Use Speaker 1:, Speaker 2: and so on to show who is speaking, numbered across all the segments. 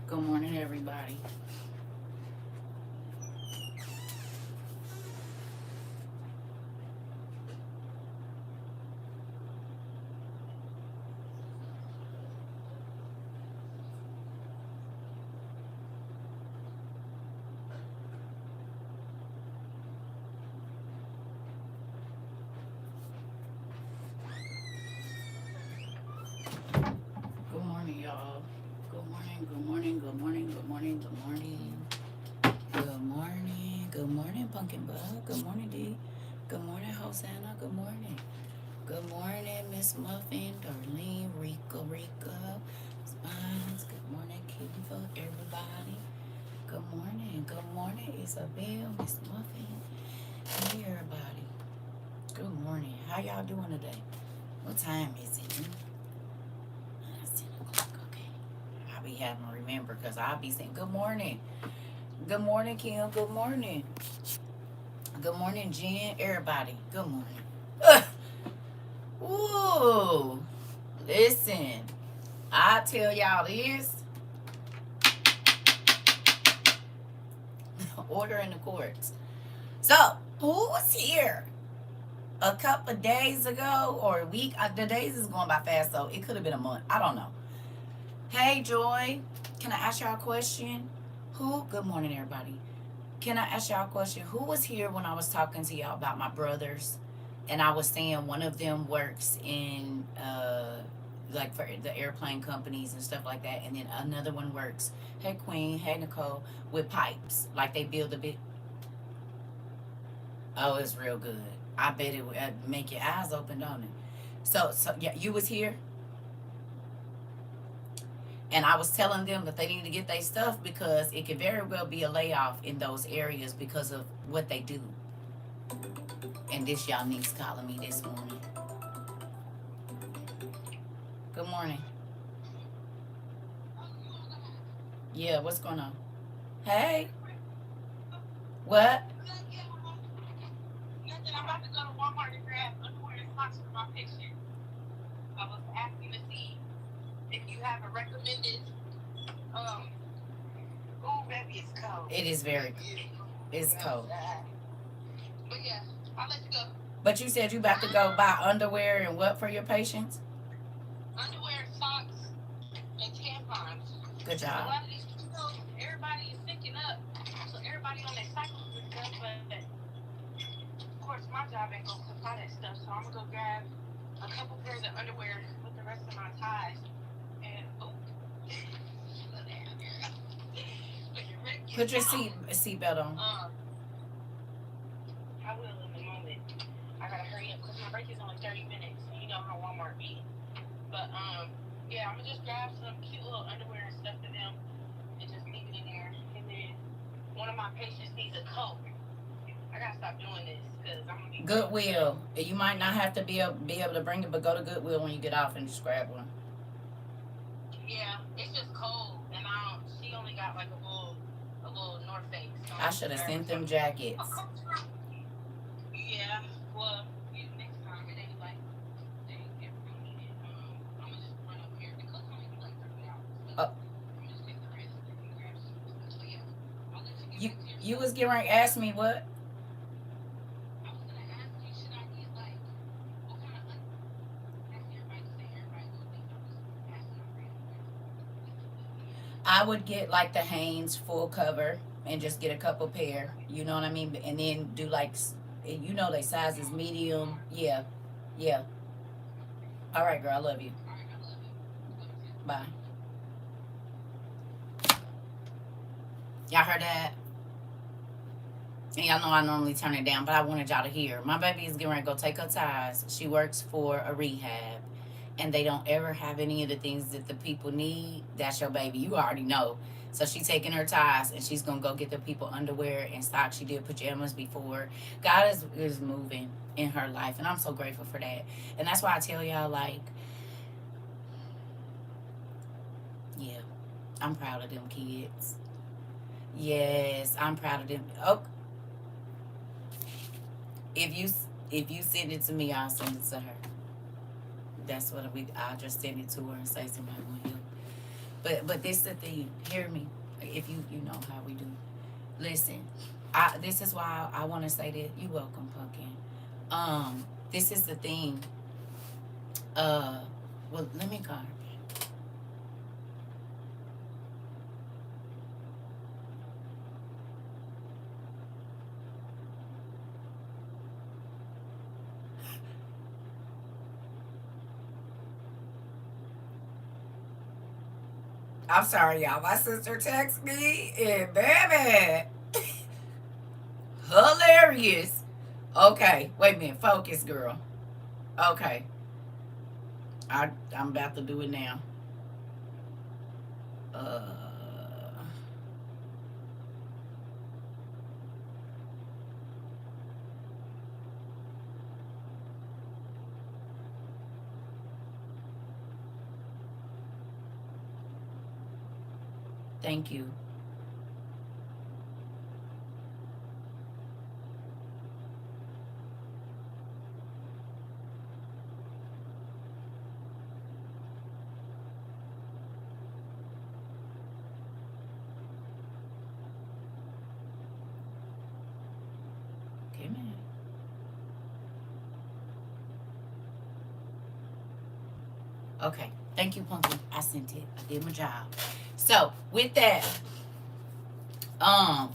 Speaker 1: Good morning, everybody. Good morning, y'all. Good morning, good morning, good morning, good morning, good morning. Good morning, good morning, Pumpkin Bug. Good morning, D. Good morning, Hosanna. Good morning. Good morning, Miss Muffin, Darlene, Rika, Spines. Good morning, Kiva, everybody. Good morning, Isabel, Miss Muffin. Hey, everybody. Good morning. How y'all doing today? What time is it? It's 10 o'clock. Okay. I'll be having to remember because I'll be saying good morning. Good morning, Kim. Good morning. Good morning, Jen. Everybody. Good morning. Ugh. Ooh. Listen. I tell y'all this. Order in the courts. So, who was here a couple of days ago or a week? The days is going by fast, so it could have been a month. I don't know. Hey, Joy. Can I ask y'all a question? Good morning, everybody. Can I ask y'all a question? Who was here when I was talking to y'all about my brothers? And I was saying one of them works in, like for the airplane companies and stuff like that. And then another one works, hey, Queen, hey, Nicole, with pipes. Like they build a bit. Oh, it's real good. I bet it would make your eyes open, don't it? So yeah, you was here, and I was telling them that they need to get their stuff because it could very well be a layoff in those areas because of what they do. And this y'all niece calling me this morning. Good morning. Yeah, what's going on? Hey, what? Nothing. I'm about to go to Walmart to grab underwear and socks for my patient. I was asking to see if you have a recommended. Um. Oh, baby, it's cold. It is very. It's cold. But yeah, I'll let you go. But you said you about to go buy underwear and what for your patients? Underwear, socks, and tampons. Good job. A lot of these, everybody is picking up, so everybody on their cycles and stuff. But of course, my job ain't gonna supply that stuff, so I'm gonna go grab a couple pairs of underwear with the rest of my ties. And put your seatbelt on. I will in a moment. I gotta hurry up because my break is only 30 minutes. You know how Walmart be. But yeah, I'm gonna just grab some cute little underwear and stuff for them and just leave it in there. And then one of my patients needs a coat. I gotta stop doing this because I'm gonna be Goodwill. You might not have to be able to bring it, but go to Goodwill when you get off and just grab one. Yeah, it's just cold, and she only got like a little North Face. So I should have sent them jackets. Yeah, well, next time it ain't like they get really needed. I'm gonna just run up here because it's only like 30 hours. So I'm just take the rest and grab some stuff. So yeah, I'll let you get back to your. You was getting ready to ask me what? I was gonna ask you, should I get like what kind of ask everybody to say everybody will think I'm just asking them randomly. I would get like the Hanes full cover and just get a couple pair. You know what I mean? And then do like, they size is medium. Yeah, yeah. All right, girl. I love you. Bye. Y'all heard that? And y'all know I normally turn it down, but I wanted y'all to hear. My baby is getting ready to go take her ties. She works for a rehab, and they don't ever have any of the things that the people need. That's your baby. You already know. So she's taking her ties, and she's going to go get the people underwear and socks. She did pajamas before. God is moving in her life, and I'm so grateful for that. And that's why I tell y'all, like, yeah, I'm proud of them kids. Yes, I'm proud of them. Oh, if you send it to me, I'll send it to her. That's what I'll just send it to her and say somebody want help. But this is the thing. Hear me. If you know how we do. Listen. This is why I want to say that. You welcome, Pumpkin. This is the thing. Well, let me go. I'm sorry, y'all. My sister texted me and baby, hilarious. Okay, wait a minute. Focus, girl. Okay, I'm about to do it now. Uh, thank you. Give me. Okay, thank you, Pumpkin. I sent it. I did my job. So with that, um,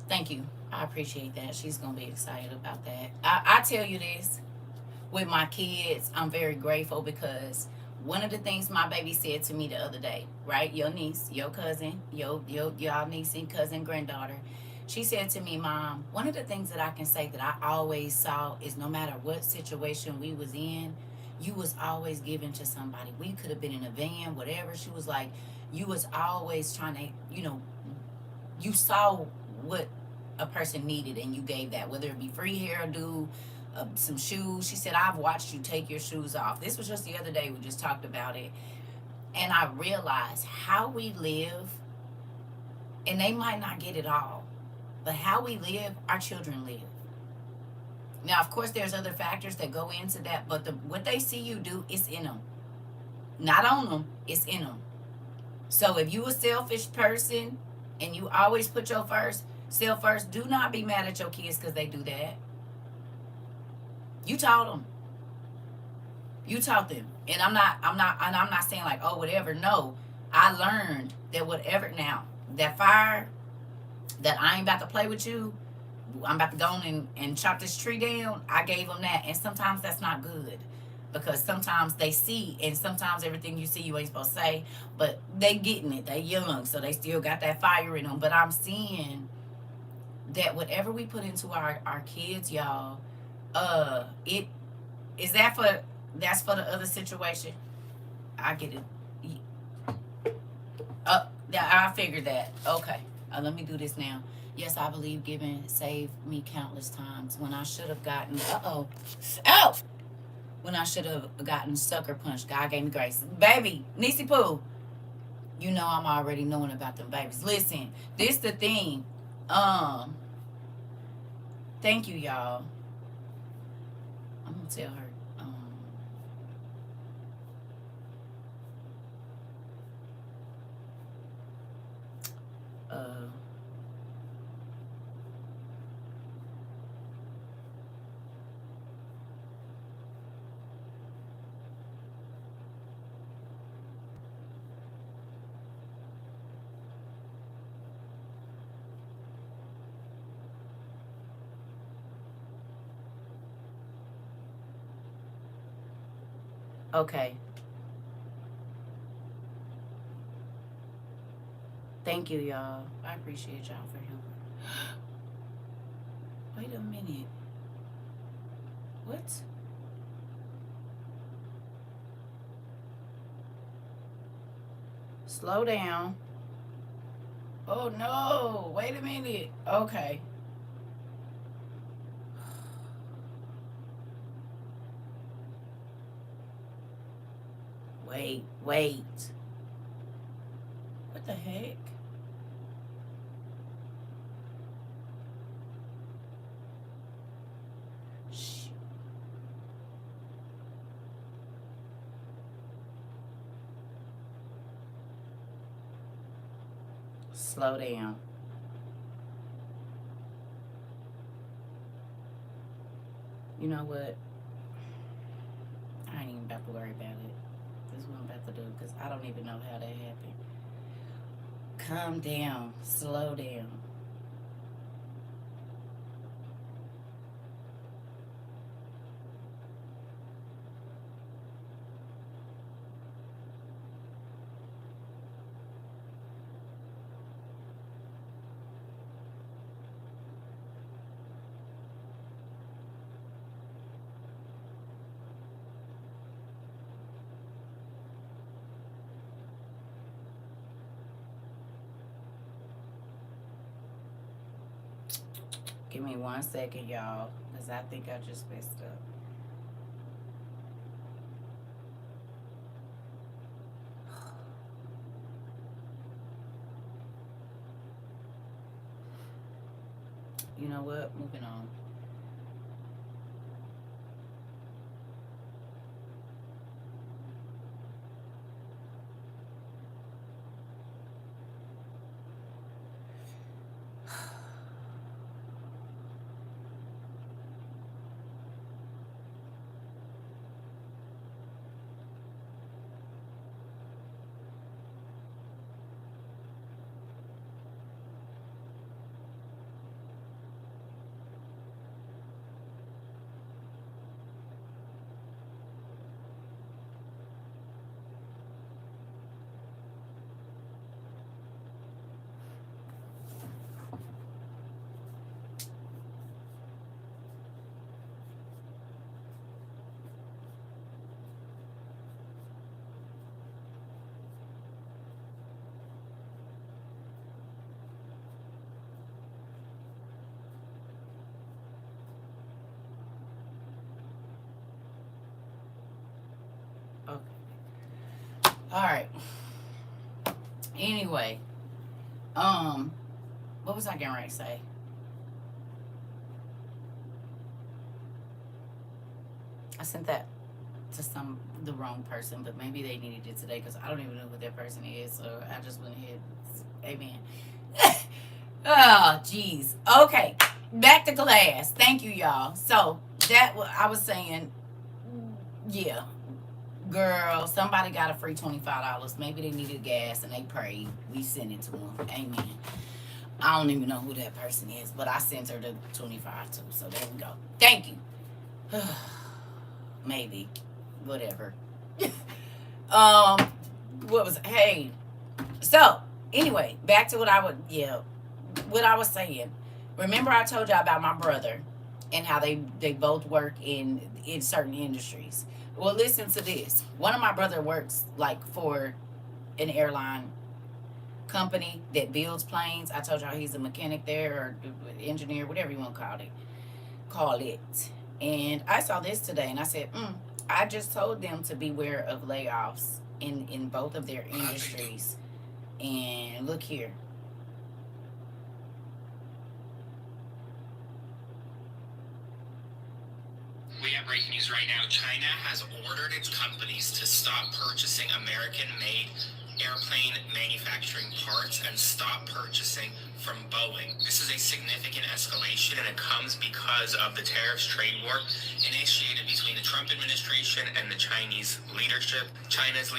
Speaker 1: thank you. I appreciate that. She's gonna be excited about that. I tell you this. With my kids, I'm very grateful because one of the things my baby said to me the other day, right? Your niece, your cousin, y'all niece and cousin granddaughter. She said to me, Mom, one of the things that I can say that I always saw is no matter what situation we was in, you was always giving to somebody. We could have been in a van, whatever. She was like, you was always trying to, you saw what a person needed and you gave that, whether it be free hairdo, some shoes. She said, I've watched you take your shoes off. This was just the other day. We just talked about it. And I realized how we live, and they might not get it all, but how we live, our children live. Now, of course, there's other factors that go into that, but what they see you do is in them. Not on them, it's in them. So if you a selfish person and you always put your self first, do not be mad at your kids because they do that. You taught them. You taught them. And I'm not saying like, oh, whatever. No. I learned that whatever now, that fire, that I ain't about to play with you, I'm about to go on and chop this tree down. I gave them that. And sometimes that's not good. Because sometimes they see, and sometimes everything you see you ain't supposed to say, but they getting it. They young, so they still got that fire in them. But I'm seeing that whatever we put into our kids, y'all, it is that's for the other situation. I get it. Yeah, I figured that. Okay. Let me do this now. Yes, I believe giving saved me countless times when I should have gotten oh when I should have gotten sucker punched. God gave me grace. Baby, Niecy Pooh, you know I'm already knowing about them babies. Listen, this the thing. Thank you, y'all. I'm gonna tell her. Uh, okay. Thank you, y'all. I appreciate y'all for helping. Wait a minute. What? Slow down. Oh no. Wait a minute. Okay. Wait. What the heck? Shh. Slow down. You know what? I ain't even about to worry about it. This is what I'm about to do because I don't even know how that happened. Calm down. Slow down. Give me 1 second, y'all, because I think I just messed up. You know what? Moving on. Okay. All right. Anyway, what was I getting ready to say? I sent that to the wrong person, but maybe they needed it today because I don't even know who that person is. So I just went ahead. Amen. Oh, jeez. Okay, back to class. Thank you, y'all. So I was saying, yeah, girl, somebody got a free $25. Maybe they needed gas and they prayed. We sent it to them. Amen. I don't even know who that person is, but I sent her the 25 too. So there we go. Thank you. Maybe, whatever. um, what was hey? So anyway, back to what I was saying. Remember, I told y'all about my brother and how they both work in certain industries. Well, listen to this. One of my brother works like for an airline company that builds planes. I told y'all he's a mechanic there or engineer, whatever you want to call it. And I saw this today, and I said, I just told them to beware of layoffs in both of their industries. And look here.
Speaker 2: We have breaking news right now. China has ordered its companies to stop purchasing American-made airplane manufacturing parts and stop purchasing from Boeing. This is a significant escalation, and it comes because of the tariffs trade war initiated between the Trump administration and the Chinese leadership. China's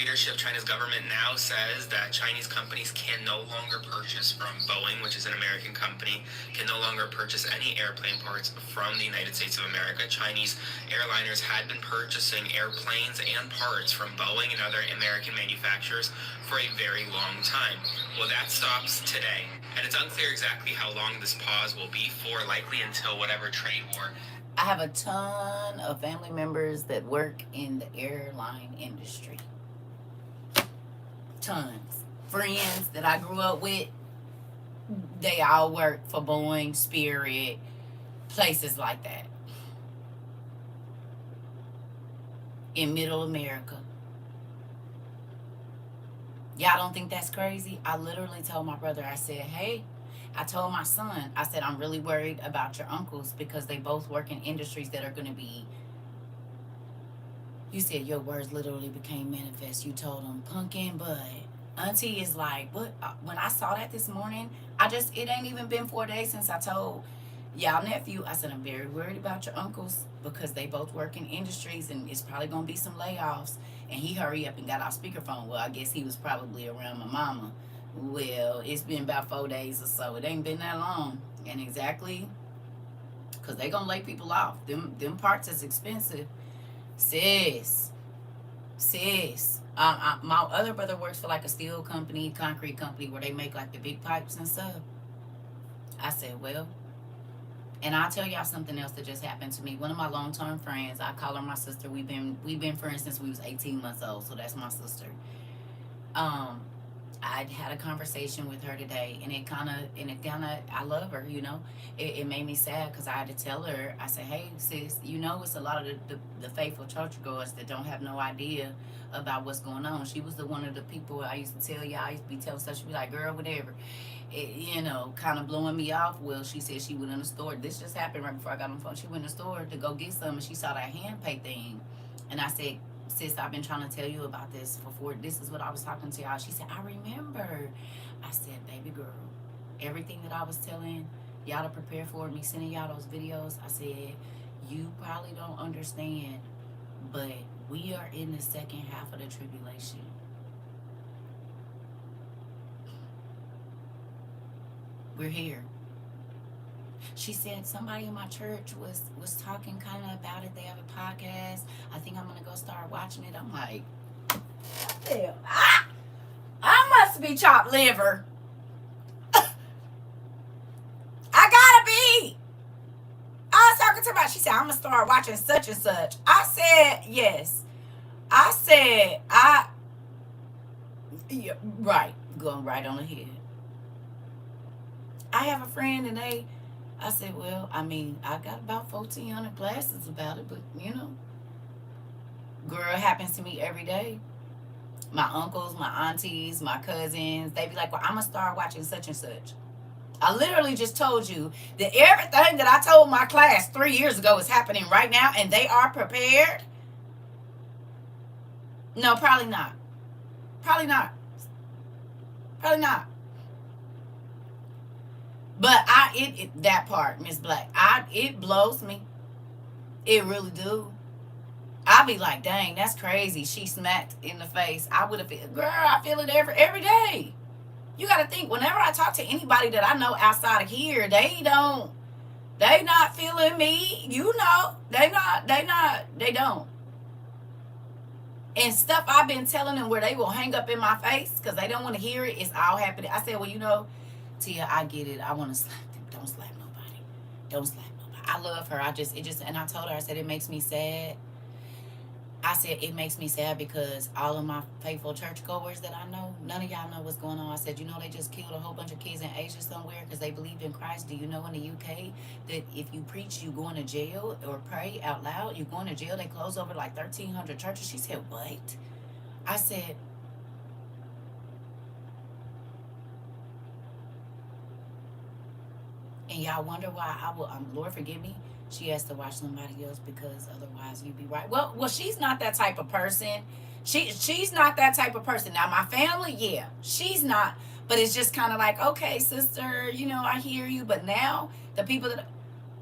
Speaker 2: government now says that Chinese companies can no longer purchase from Boeing, which is an American company, can no longer purchase any airplane parts from the United States of America. Chinese airliners had been purchasing airplanes and parts from Boeing and other American manufacturers for a very long time. Well, that stops today, and it's unclear exactly how long this pause will be for, likely until whatever trade war.
Speaker 1: I have a ton of family members that work in the airline industry. Tons. Friends that I grew up with, they all work for Boeing, Spirit, places like that. In middle America. Y'all don't think that's crazy? I literally told my brother, I said, hey, I told my son, I said, I'm really worried about your uncles because they both work in industries that are going to be. You said your words literally became manifest. You told them pumpkin bud. Auntie is like, what? When I saw that this morning, it ain't even been 4 days since I told y'all nephew, I said, I'm very worried about your uncles because they both work in industries and it's probably going to be some layoffs. And he hurried up and got off speakerphone. Well, I guess he was probably around my mama. Well, it's been about 4 days or so. It ain't been that long. And exactly, because they going to lay people off. Them parts is expensive. Sis, sis. My other brother works for like a steel company, concrete company, where they make like the big pipes and stuff. I said, well, and I'll tell y'all something else that just happened to me. One of my long-term friends, I call her my sister. We've been friends since we was 18 months old, so that's my sister. Um, I had a conversation with her today, and I love her, you know. It made me sad because I had to tell her, I said, hey, sis, you know, it's a lot of the faithful churchgoers that don't have no idea about what's going on. She was one of the people I used to tell y'all, I used to be telling stuff, she'd be like, girl, whatever. You know, kind of blowing me off. Well, she said she went in the store. This just happened right before I got on the phone. She went in the store to go get some, and she saw that hand pay thing. And I said, sis, I've been trying to tell you about this before. This is what I was talking to y'all. She said, I remember. I said, baby girl, everything that I was telling y'all to prepare for, me sending y'all those videos, I said, you probably don't understand, but we are in the second half of the tribulation. We're here. She said somebody in my church was talking kind of about it. They have a podcast. I think I'm gonna go start watching it. I'm like, damn, I must be chopped liver. I gotta be. I was talking to her. She said I'm gonna start watching such and such. I said yes. I said yeah, right, going right on ahead. I have a friend and I said, well, I mean, I got about 1,400 classes about it, but you know, girl, it happens to me every day. My uncles, my aunties, my cousins, they be like, well, I'm going to start watching such and such. I literally just told you that everything that I told my class 3 years ago is happening right now, and they are prepared. No, probably not. Probably not. Probably not. But that part, Miss Black, it blows me. It really do. I be like, dang, that's crazy. She smacked in the face. I would have feel, girl, I feel it every day. You got to think, whenever I talk to anybody that I know outside of here, they not feeling me. You know, they don't. And stuff I've been telling them where they will hang up in my face because they don't want to hear it, it's all happening. I said, well, you know, Tia, I get it. I want to slap them. Don't slap nobody. Don't slap nobody. I love her. And I told her, I said, it makes me sad. I said, it makes me sad because all of my faithful churchgoers that I know, none of y'all know what's going on. I said, you know, they just killed a whole bunch of kids in Asia somewhere because they believed in Christ. Do you know in the UK that if you preach, you going to jail or pray out loud, you're going to jail? They closed over like 1,300 churches. She said, what? I said, and y'all wonder why I will, Lord forgive me, she has to watch somebody else because otherwise you'd be right. Well, she's not that type of person. She's not that type of person. Now, my family, yeah, she's not. But it's just kind of like, okay, sister, you know, I hear you. But now, the people that,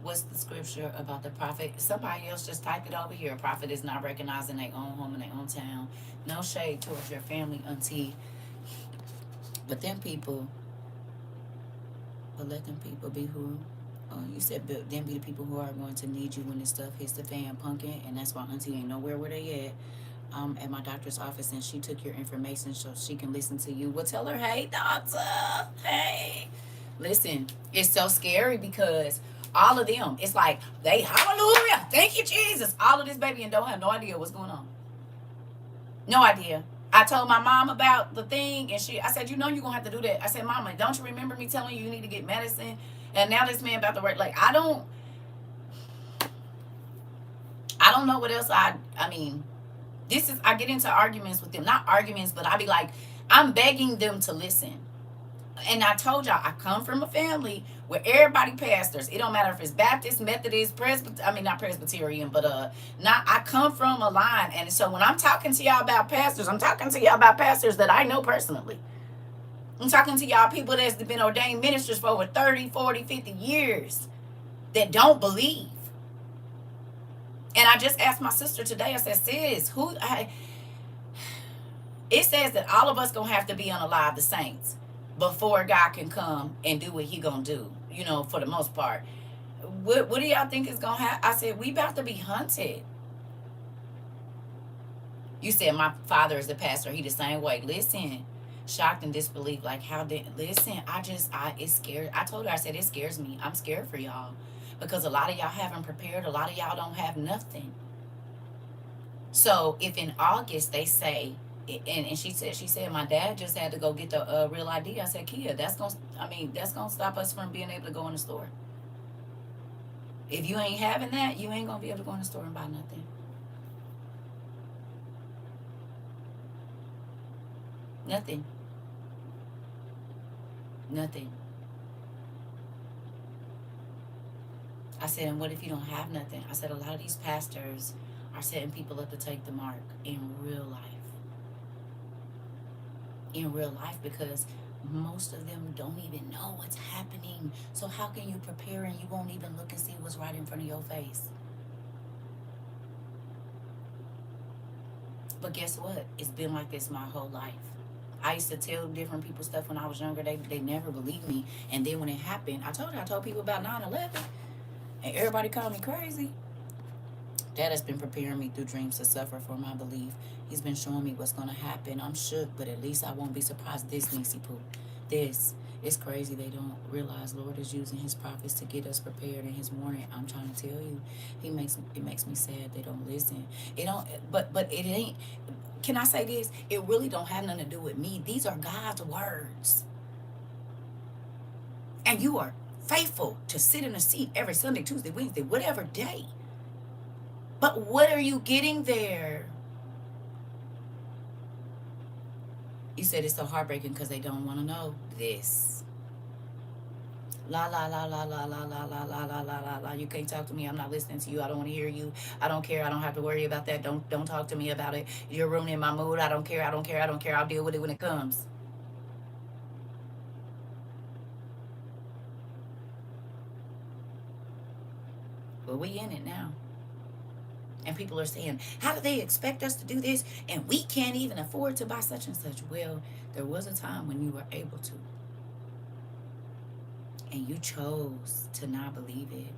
Speaker 1: what's the scripture about the prophet? Somebody else just typed it over here. A prophet is not recognized in their own home, in their own town. No shade towards your family, auntie. But let them people be who you said, them be the people who are going to need you when this stuff hits the fan, pumpkin. And that's why auntie ain't nowhere where they at my doctor's office, and she took your information so she can listen to you. Well, tell her, hey, doctor, hey. Listen, it's so scary because all of them, it's like, they, hallelujah, thank you, Jesus. All of this, baby, and don't have no idea what's going on. No idea. I told my mom about the thing, and I said, you know you're going to have to do that. I said, Mama, don't you remember me telling you need to get medicine? And now this man about to work. Like, I don't know what else I mean, I get into arguments with them. Not arguments, but I be like, I'm begging them to listen. And I told y'all, I come from a family where everybody pastors. It don't matter if it's Baptist, Methodist, not Presbyterian, but not. I come from a line, and so when I'm talking to y'all about pastors, I'm talking to y'all about pastors that I know personally. I'm talking to y'all people that's been ordained ministers for over 30, 40, 50 years that don't believe. And I just asked my sister today, I said, sis, it says that all of us gonna have to be unalive, the saints, before God can come and do what he gonna do, for the most part. What do y'all think is gonna happen? I said, we about to be hunted. You said my father is the pastor, he the same way. Listen, shocked and disbelief, like listen, it scared. I told her, I said, it scares me. I'm scared for y'all. Because a lot of y'all haven't prepared, a lot of y'all don't have nothing. So if in August they say, and she said my dad just had to go get the real ID. I said, Kia, that's gonna stop us from being able to go in the store. If you ain't having that, you ain't gonna be able to go in the store and buy nothing. Nothing. Nothing. I said, and what if you don't have nothing? I said, a lot of these pastors are setting people up to take the mark in real life. In real life, because most of them don't even know what's happening. So how can you prepare and you won't even look and see what's right in front of your face? But guess what? It's been like this my whole life. I used to tell different people stuff when I was younger. They never believed me. And then when it happened, I told people about 9/11. And everybody called me crazy. Dad has been preparing me through dreams to suffer for my belief. He's been showing me what's going to happen. I'm shook, but at least I won't be surprised. This, Nisi Poo. This. It's crazy they don't realize Lord is using his prophets to get us prepared in his warning. I'm trying to tell you. It makes me sad they don't listen. It don't but it ain't. Can I say this? It really don't have nothing to do with me. These are God's words. And you are faithful to sit in a seat every Sunday, Tuesday, Wednesday, whatever day. But what are you getting there? You said it's so heartbreaking because they don't want to know this. La la la la la la la la la la la la la. You can't talk to me. I'm not listening to you. I don't want to hear you. I don't care. I don't have to worry about that. Don't talk to me about it. You're ruining my mood. I don't care. I don't care. I don't care. I'll deal with it when it comes. But we in it now. And people are saying, how do they expect us to do this? And we can't even afford to buy such and such. Well, there was a time when you were able to. And you chose to not believe it.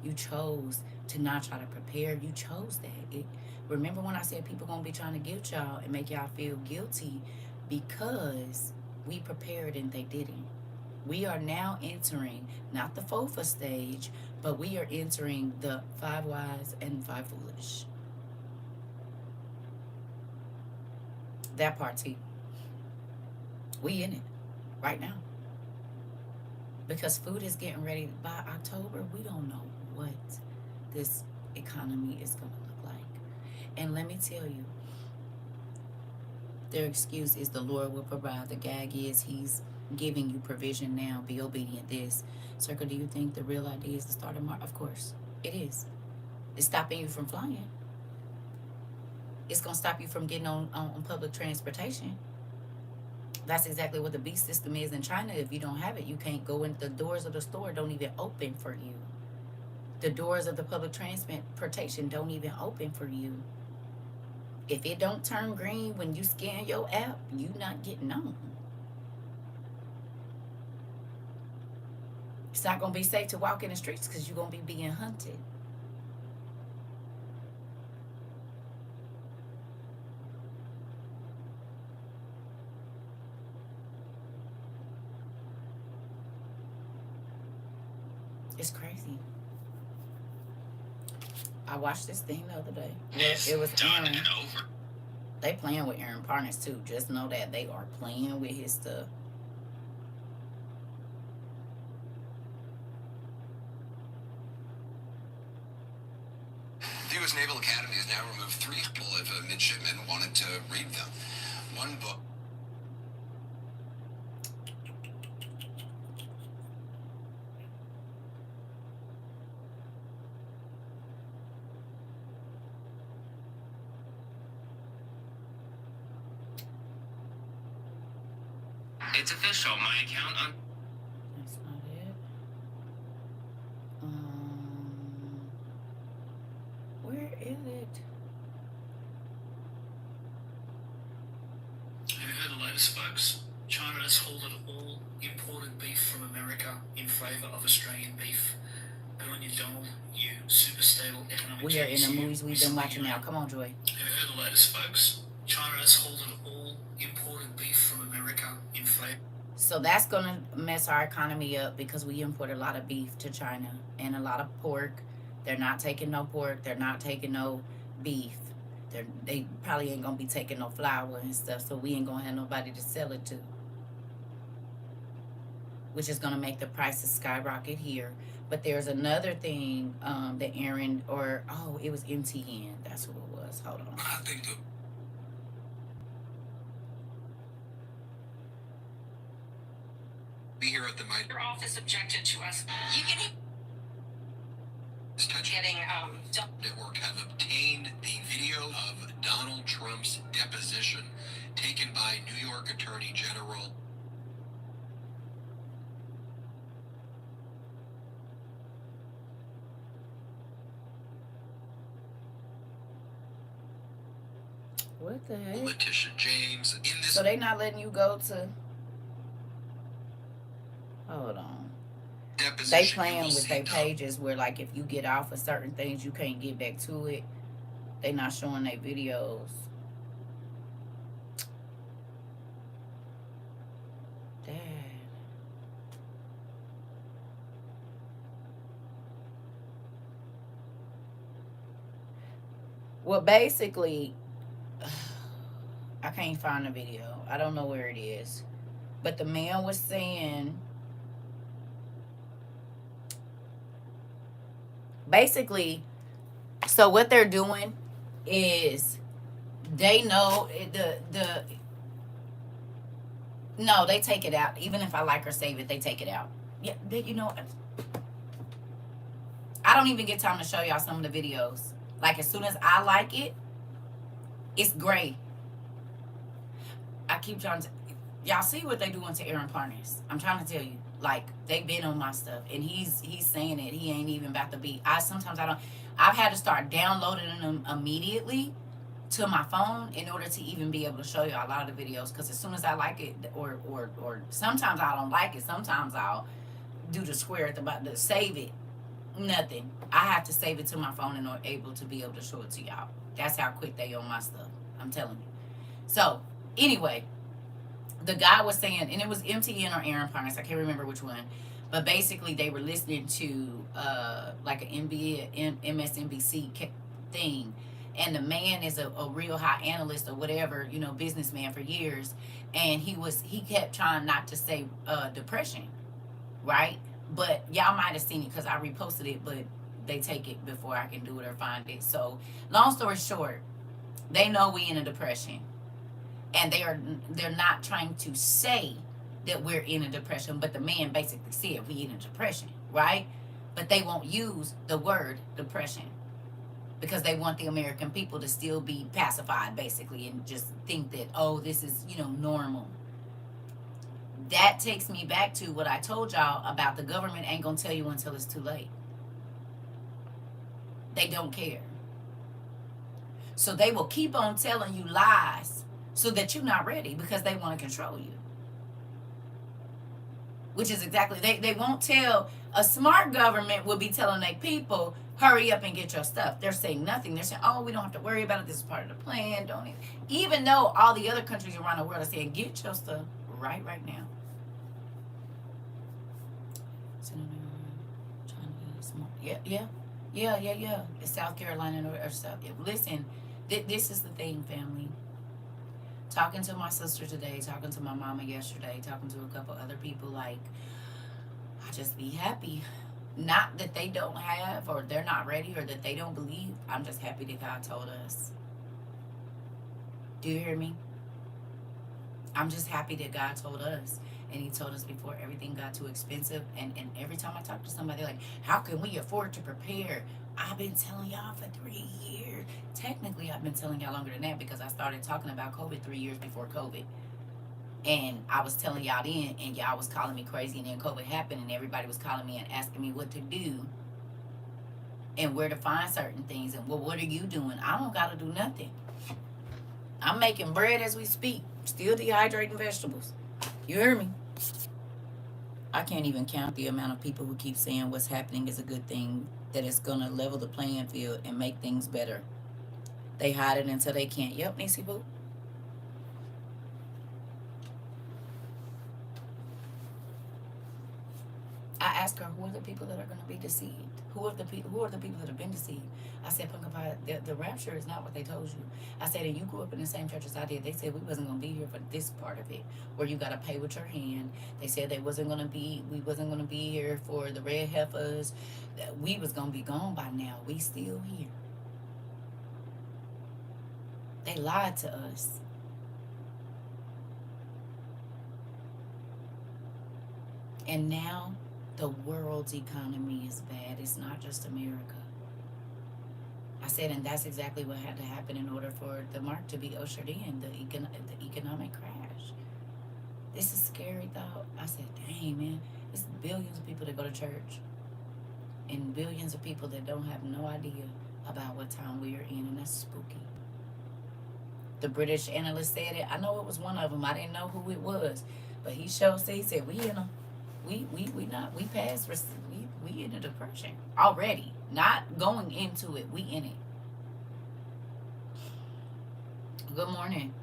Speaker 1: You chose to not try to prepare. You chose that. Remember when I said people going to be trying to guilt y'all and make y'all feel guilty because we prepared and they didn't. We are now entering, not the FOFA stage, but we are entering the 5 wise and 5 foolish. That part, too. We in it right now. Because food is getting ready. By October, we don't know what this economy is going to look like. And let me tell you, their excuse is the Lord will provide. The gag is he's giving you provision now. Be obedient. This. CERCA, do you think the real idea is the start of March? Of course, it is. It's stopping you from flying. It's going to stop you from getting on public transportation. That's exactly what the beast system is in China. If you don't have it, you can't go in. The doors of the store don't even open for you. The doors of the public transportation don't even open for you. If it don't turn green when you scan your app, you not getting on. It's not going to be safe to walk in the streets because you're going to be being hunted. It's crazy. I watched this thing the other day. It was
Speaker 2: done
Speaker 1: Aaron.
Speaker 2: and over.
Speaker 1: They playing with Aaron Parnas too. Just know that they are playing with his stuff.
Speaker 3: The U.S. Naval Academy has now removed 3 people if midshipmen wanted to read them. One book.
Speaker 2: It's official. My account on...
Speaker 1: That's not it. Where is it?
Speaker 4: Have you heard the latest, folks? China has halted all imported beef from America in favour of Australian beef. Good on you, Donald, you super stable economic
Speaker 1: We are in the
Speaker 4: genius, you.
Speaker 1: movies we've been watching now. Come on, Joy.
Speaker 4: Have you heard the latest, folks? China has halted all imported beef from America in favour.
Speaker 1: So that's going to mess our economy up because we import a lot of beef to China and a lot of pork. They're not taking no pork. They're not taking no beef. They probably ain't going to be taking no flour and stuff. So we ain't going to have nobody to sell it to, which is going to make the prices skyrocket here. But there's another thing that Aaron, it was MTN. That's who it was. Hold on.
Speaker 4: I think the
Speaker 3: Be here at the mic.
Speaker 5: Your office objected to us. You getting
Speaker 3: Network have obtained the video of Donald Trump's deposition taken by New York Attorney General.
Speaker 1: What the heck?
Speaker 3: Letitia James. In this
Speaker 1: So they not letting you go to... Hold on.
Speaker 3: deposition,
Speaker 1: They
Speaker 3: you
Speaker 1: playing
Speaker 3: will
Speaker 1: with
Speaker 3: see
Speaker 1: their
Speaker 3: Donald
Speaker 1: pages where, like, if you get off of certain things, you can't get back to it. They not showing their videos. Dad. Well, basically, I can't find the video. I don't know where it is. But the man was saying... Basically, so what they're doing is they know no, they take it out. Even if I like or save it, they take it out. Yeah, you know, I don't even get time to show y'all some of the videos. Like, as soon as I like it, it's gray. I keep trying to... Y'all see what they doing to Aaron Parnas. I'm trying to tell you. Like, they've been on my stuff. And he's saying it. He ain't even about to be... I've had to start downloading them immediately to my phone in order to even be able to show you a lot of the videos. Because as soon as I like it, or sometimes I don't like it. Sometimes I'll do the square at the bottom to save it. Nothing. I have to save it to my phone in order to be able to show it to y'all. That's how quick they on my stuff. I'm telling you. So, anyway, the guy was saying, and it was MTN or Aaron Parnas, I can't remember which one, but basically they were listening to like an MSNBC thing, and the man is a real high analyst or whatever, you know, businessman for years, and he kept trying not to say depression, right? But y'all might have seen it because I reposted it, but they take it before I can do it or find it. So long story short, they know we in a depression. And they're not trying to say that we're in a depression, but the man basically said we in a depression, right? But they won't use the word depression because they want the American people to still be pacified, basically, and just think that, oh, this is, you know, normal. That takes me back to what I told y'all about the government ain't gonna tell you until it's too late. They don't care. So they will keep on telling you lies so that you're not ready because they want to control you. Which is exactly, they won't tell, a smart government will be telling their people, hurry up and get your stuff. They're saying nothing. They're saying, oh, we don't have to worry about it. This is part of the plan. Don't even though all the other countries around the world are saying, get your stuff right now. Yeah. It's South Carolina or South. Listen, this is the thing, family. Talking to my sister today, talking to my mama yesterday, talking to a couple other people, like, I just be happy. Not that they don't have or they're not ready or that they don't believe. I'm just happy that God told us. Do you hear me? I'm just happy that God told us. And he told us before everything got too expensive. And every time I talk to somebody, like, how can we afford to prepare? I've been telling y'all for 3 years. Technically, I've been telling y'all longer than that because I started talking about COVID 3 years before COVID. And I was telling y'all then, and y'all was calling me crazy, and then COVID happened, and everybody was calling me and asking me what to do and where to find certain things. And well, what are you doing? I don't got to do nothing. I'm making bread as we speak, still dehydrating vegetables. You hear me? I can't even count the amount of people who keep saying what's happening is a good thing, that it's going to level the playing field and make things better. They hide it until they can't. Yep, Nisi Boo. I asked her, who are the people that are going to be deceived? Who are the people that have been deceived? I said, Pumpkin Pie, the rapture is not what they told you. I said, and you grew up in the same church as I did. They said we wasn't going to be here for this part of it, where you got to pay with your hand. They said we wasn't going to be here for the red heifers. We was going to be gone by now. We still here. They lied to us. And now the world's economy is bad. It's not just America. I said, and that's exactly what had to happen in order for the mark to be ushered in, the economic crash. This is scary thought. I said, dang, man, it's billions of people that go to church and billions of people that don't have no idea about what time we are in, and that's spooky. The British analyst said it. I know it was one of them. I didn't know who it was, but he said, we in them. We passed, we in a depression already. Not going into it, we in it. Good morning.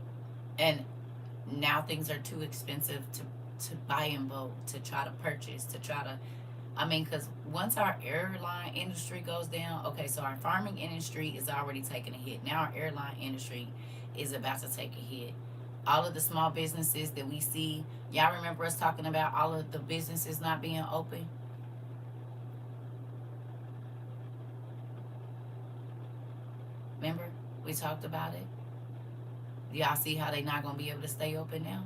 Speaker 1: And now things are too expensive to buy in bulk, to try to purchase, because once our airline industry goes down, okay, so our farming industry is already taking a hit. Now our airline industry is about to take a hit. All of the small businesses that we see, y'all remember us talking about all of the businesses not being open? Remember? We talked about it. Y'all see how they not going to be able to stay open now?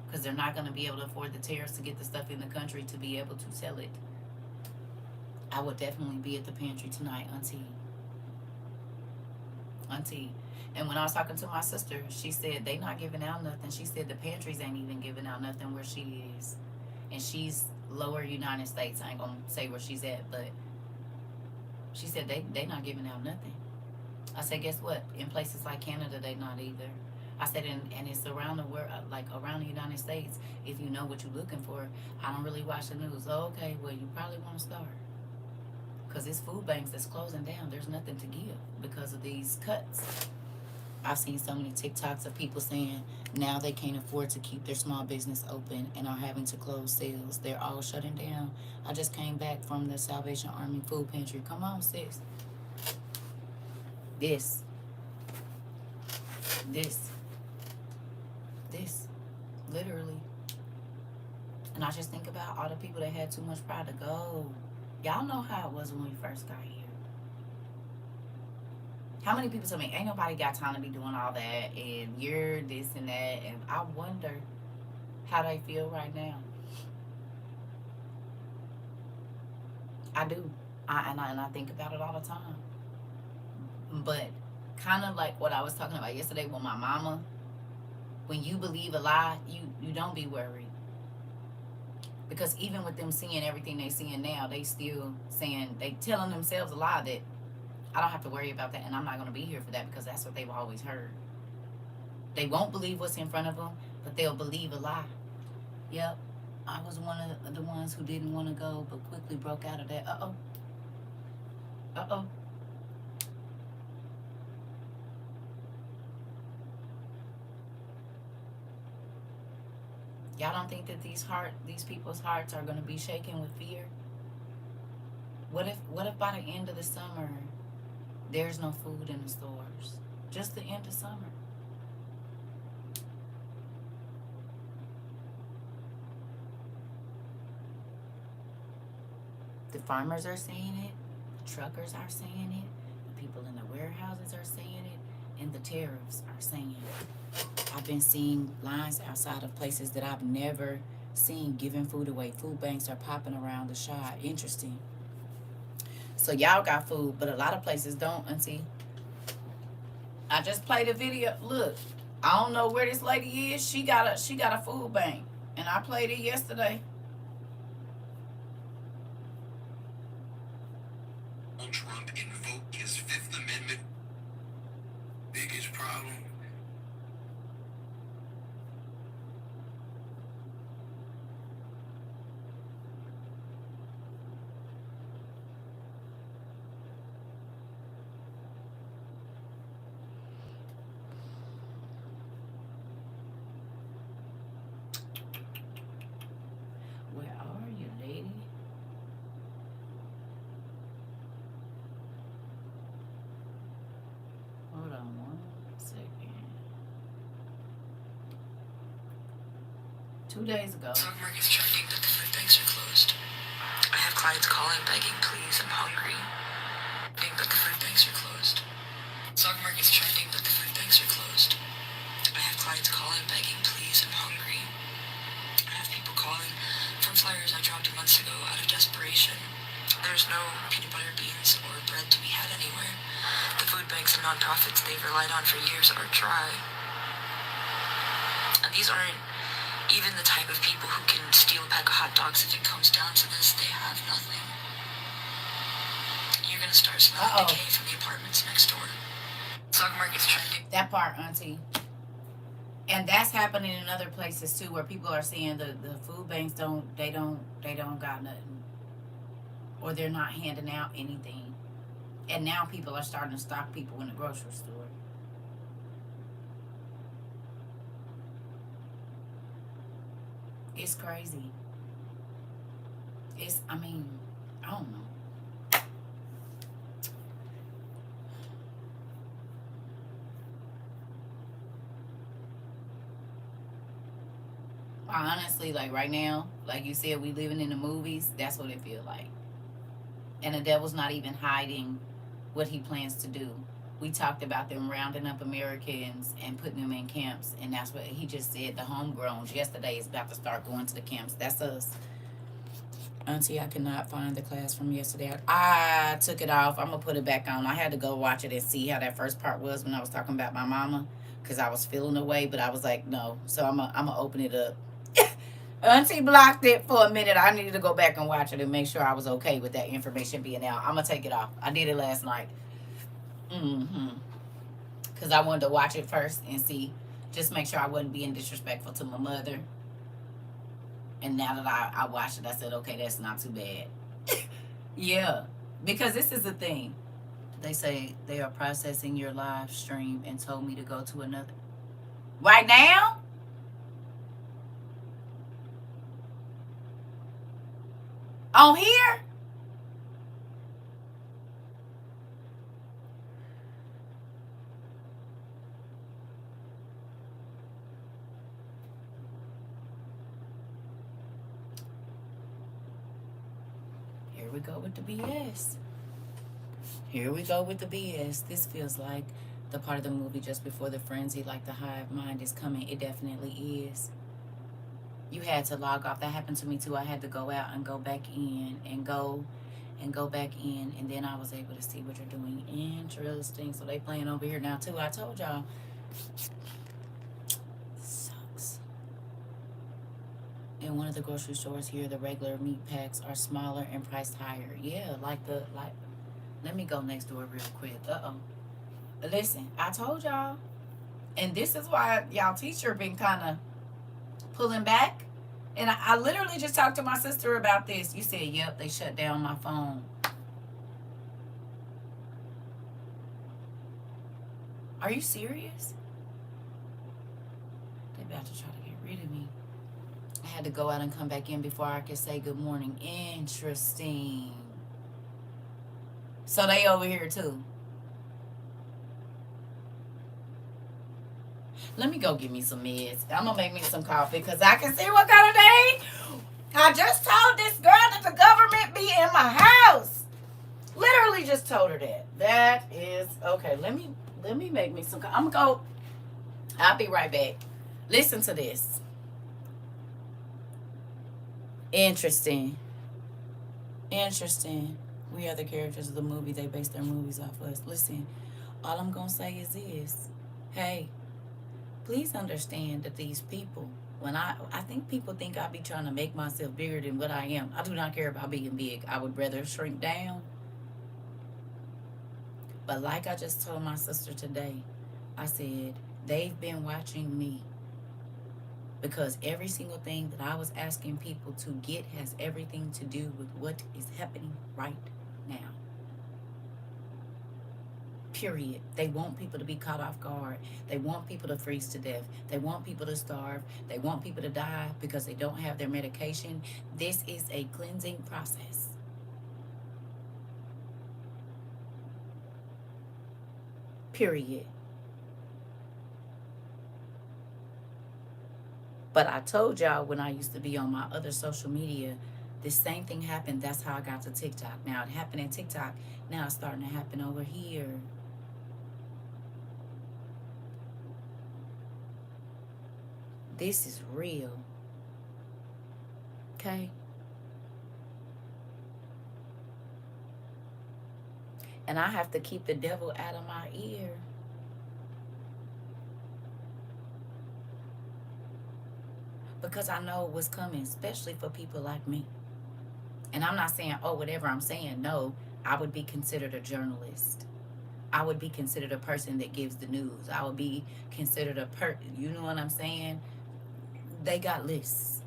Speaker 1: Because they're not going to be able to afford the tariffs to get the stuff in the country to be able to sell it. I would definitely be at the pantry tonight, Auntie. And when I was talking to my sister, she said they not giving out nothing. She said the pantries ain't even giving out nothing where she is. And she's lower United States. I ain't going to say where she's at, but she said they not giving out nothing. I said, guess what? In places like Canada, they not either. I said, and it's around the world, like around the United States. If you know what you're looking for, I don't really watch the news. Oh, okay, well, you probably want to start. Because it's food banks that's closing down. There's nothing to give because of these cuts. I've seen so many TikToks of people saying now they can't afford to keep their small business open and are having to close sales. They're all shutting down. I just came back from the Salvation Army food pantry. Come on, sis. This. Literally. And I just think about all the people that had too much pride to go. Y'all know how it was when we first got here. How many people tell me, ain't nobody got time to be doing all that, and you're this and that, and I wonder how they feel right now. I do. And I think about it all the time. But kind of like what I was talking about yesterday with my mama, when you believe a lie, you don't be worried. Because even with them seeing everything they seeing now, they still saying, they telling themselves a lie that I don't have to worry about that, and I'm not going to be here for that, because that's what they've always heard. They won't believe what's in front of them, but they'll believe a lie. Yep, I was one of the ones who didn't want to go, but quickly broke out of that. Uh-oh. Y'all don't think that these people's hearts are going to be shaken with fear? What if by the end of the summer, there's no food in the stores? Just the end of summer. The farmers are saying it. The truckers are saying it. The people in the warehouses are saying it. And the tariffs are saying it. I've been seeing lines outside of places that I've never seen giving food away. Food banks are popping around the shop. Interesting. So y'all got food, but a lot of places don't, Auntie. I just played a video. Look, I don't know where this lady is. She got a food bank, and I played it yesterday.
Speaker 3: Donald Trump invoked his Fifth Amendment.
Speaker 6: Biggest problem.
Speaker 1: Where are you, lady? Hold on 1 second. 2 days ago.
Speaker 5: Stock market's trending that the food banks are closed. I have clients calling, begging, please, I'm hungry. Begging that the food banks are closed. Stock market's trending that the food banks are closed. I have clients calling, begging, please, I'm hungry. I have people calling from flyers I dropped months ago out of desperation. There's no peanut butter, beans, or bread to be had anywhere. The food banks and nonprofits they've relied on for years are dry. And these aren't even the type of people who can steal a pack of hot dogs if it comes down to this. They have nothing. You're gonna start smelling decay from the apartments next door. Stock market's trending.
Speaker 1: That part, auntie. And that's happening in other places too, where people are saying the food banks don't got nothing, or they're not handing out anything. And now people are starting to stock people in the grocery store. It's crazy. I don't know. Honestly, like right now, like you said, we living in the movies. That's what it feel like. And the devil's not even hiding what he plans to do. We talked about them rounding up Americans and putting them in camps, and that's what he just said. The homegrowns yesterday is about to start going to the camps. That's us. Auntie, I cannot find the class from yesterday. I took it off. I'm gonna put it back on. I had to go watch it and see how that first part was when I was talking about my mama, because I was feeling away, but I was like, no. So I'm gonna open it up. Auntie blocked it for a minute. I needed to go back and watch it and make sure I was okay with that information being out. I'm gonna take it off. I did it last night. Because I wanted to watch it first and see, just make sure I wasn't being disrespectful to my mother. And now that I watched it, I said, okay, that's not too bad. Yeah, because this is the thing. They say they are processing your live stream and told me to go to another. Right now? On here? Here we go with the BS. Here we go with the BS. This feels like the part of the movie just before the frenzy, like the hive mind is coming. It definitely is. You had to log off. That happened to me too. I had to go out and go back in and go back in, and then I was able to see what you're doing. Interesting. So they playing over here now too. I told y'all. Sucks. In one of the grocery stores here, the regular meat packs are smaller and priced higher. Yeah, like let me go next door real quick. Listen, I told y'all. And this is why y'all teacher been kind of pulling back. And I literally just talked to my sister about this. You said, yep, they shut down my phone. Are you serious? They about to try to get rid of me. I had to go out and come back in before I could say good morning. Interesting. So they over here too. Let me go get me some meds. I'm going to make me some coffee because I can see what kind of day. I just told this girl that the government be in my house. Literally just told her that. That is, okay, let me make me some coffee. I'm going to go. I'll be right back. Listen to this. Interesting. We are the characters of the movie. They base their movies off us. Listen, all I'm going to say is this. Hey. please understand that these people, when I think people think I be trying to make myself bigger than what I am. I do not care about being big. I would rather shrink down. But like I just told my sister today, I said, they've been watching me because every single thing that I was asking people to get has everything to do with what is happening right now. Period. They want people to be caught off guard. They want people to freeze to death. They want people to starve. They want people to die because they don't have their medication. This is a cleansing process. Period. But I told y'all when I used to be on my other social media, this same thing happened. That's how I got to TikTok. Now it happened in TikTok. Now it's starting to happen over here. This is real. Okay? And I have to keep the devil out of my ear. Because I know what's coming, especially for people like me. And I'm not saying, oh, whatever I'm saying. No, I would be considered a journalist. I would be considered a person that gives the news. I would be considered a you know what I'm saying? They got lists.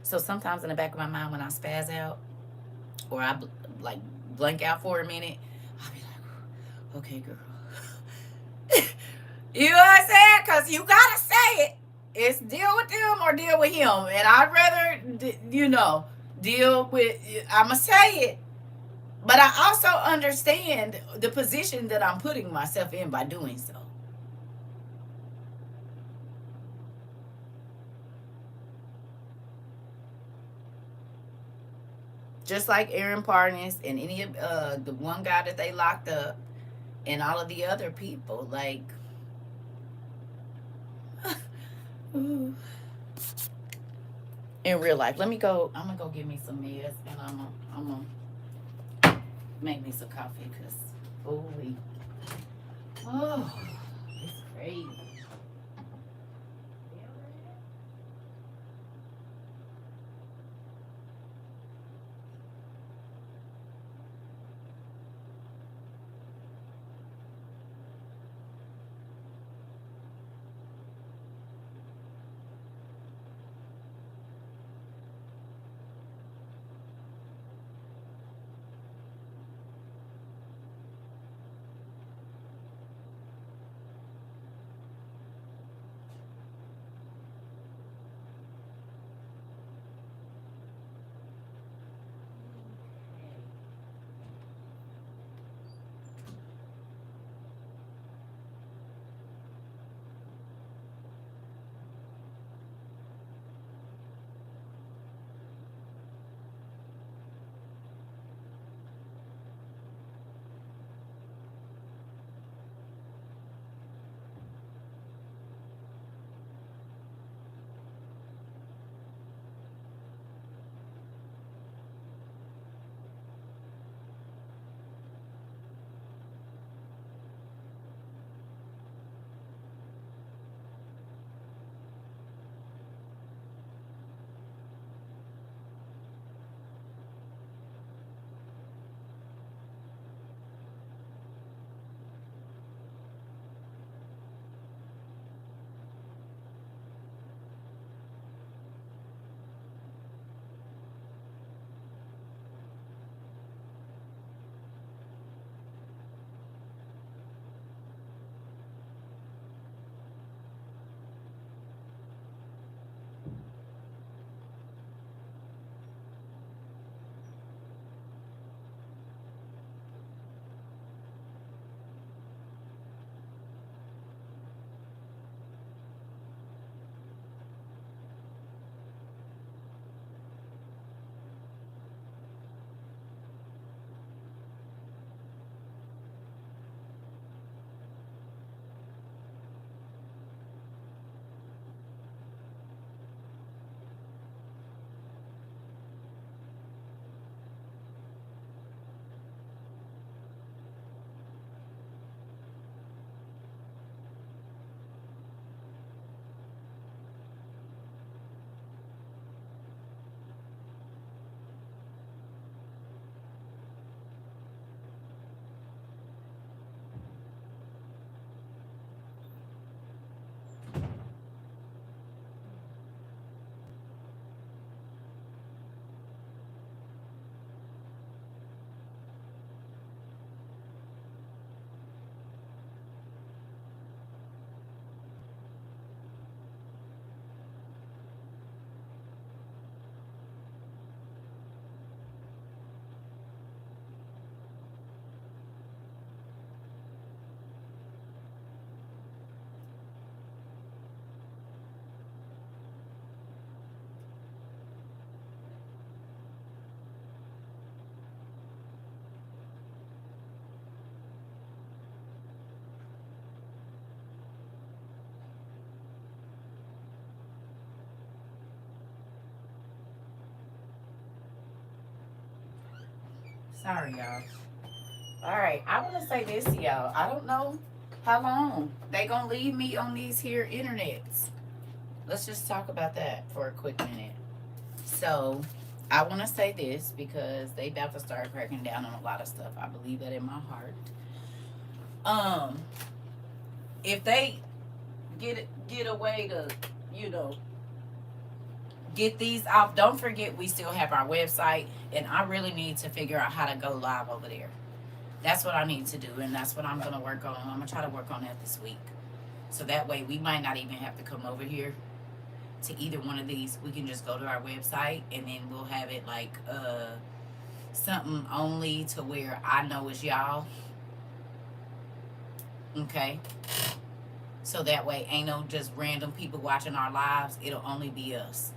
Speaker 1: So sometimes in the back of my mind when I spaz out or I like blank out for a minute, I'll be like, okay, girl. You know what I'm saying? Because you got to say it. It's deal with them or deal with him. And I'd rather, deal with, I'm going to say it. But I also understand the position that I'm putting myself in by doing so. Just like Aaron Parnas and any of the one guy that they locked up and all of the other people, like, in real life. Let me go. I'm gonna go get me some meds and I'm gonna make me some coffee because holy, oh, it's crazy. Sorry, y'all. All right, I want to say this to y'all. I don't know how long they gonna leave me on these here internets. Let's just talk about that for a quick minute. So, I want to say this because they about to start cracking down on a lot of stuff. I believe that in my heart. Um, if they get a way to, you know, get these off. Don't forget, we still have our website, and I really need to figure out how to go live over there. That's what I need to do, and that's what I'm gonna work on. I'm gonna try to work on that this week, so that way we might not even have to come over here to either one of these. We can just go to our website, and then we'll have it like something only to where I know it's y'all. Okay. So that way ain't no just random people watching our lives. It'll only be us.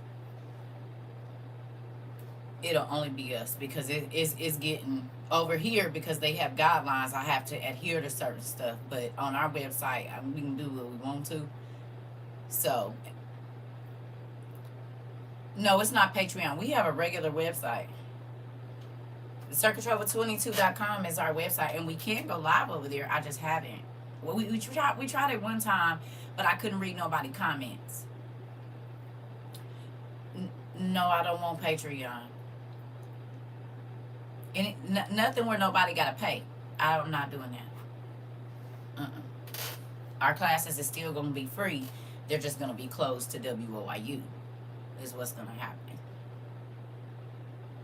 Speaker 1: It'll only be us because it's getting over here because they have guidelines. I have to adhere to certain stuff, but on our website we can do what we want to. So no, it's not Patreon. We have a regular website. CERCATROVA22.com is our website, and we can go live over there. I just haven't. Well, we tried it one time, but I couldn't read nobody comments. No, I don't want Patreon. And nothing where nobody got to pay. I'm not doing that. Our classes is still going to be free. They're just going to be closed to WOIU is what's going to happen.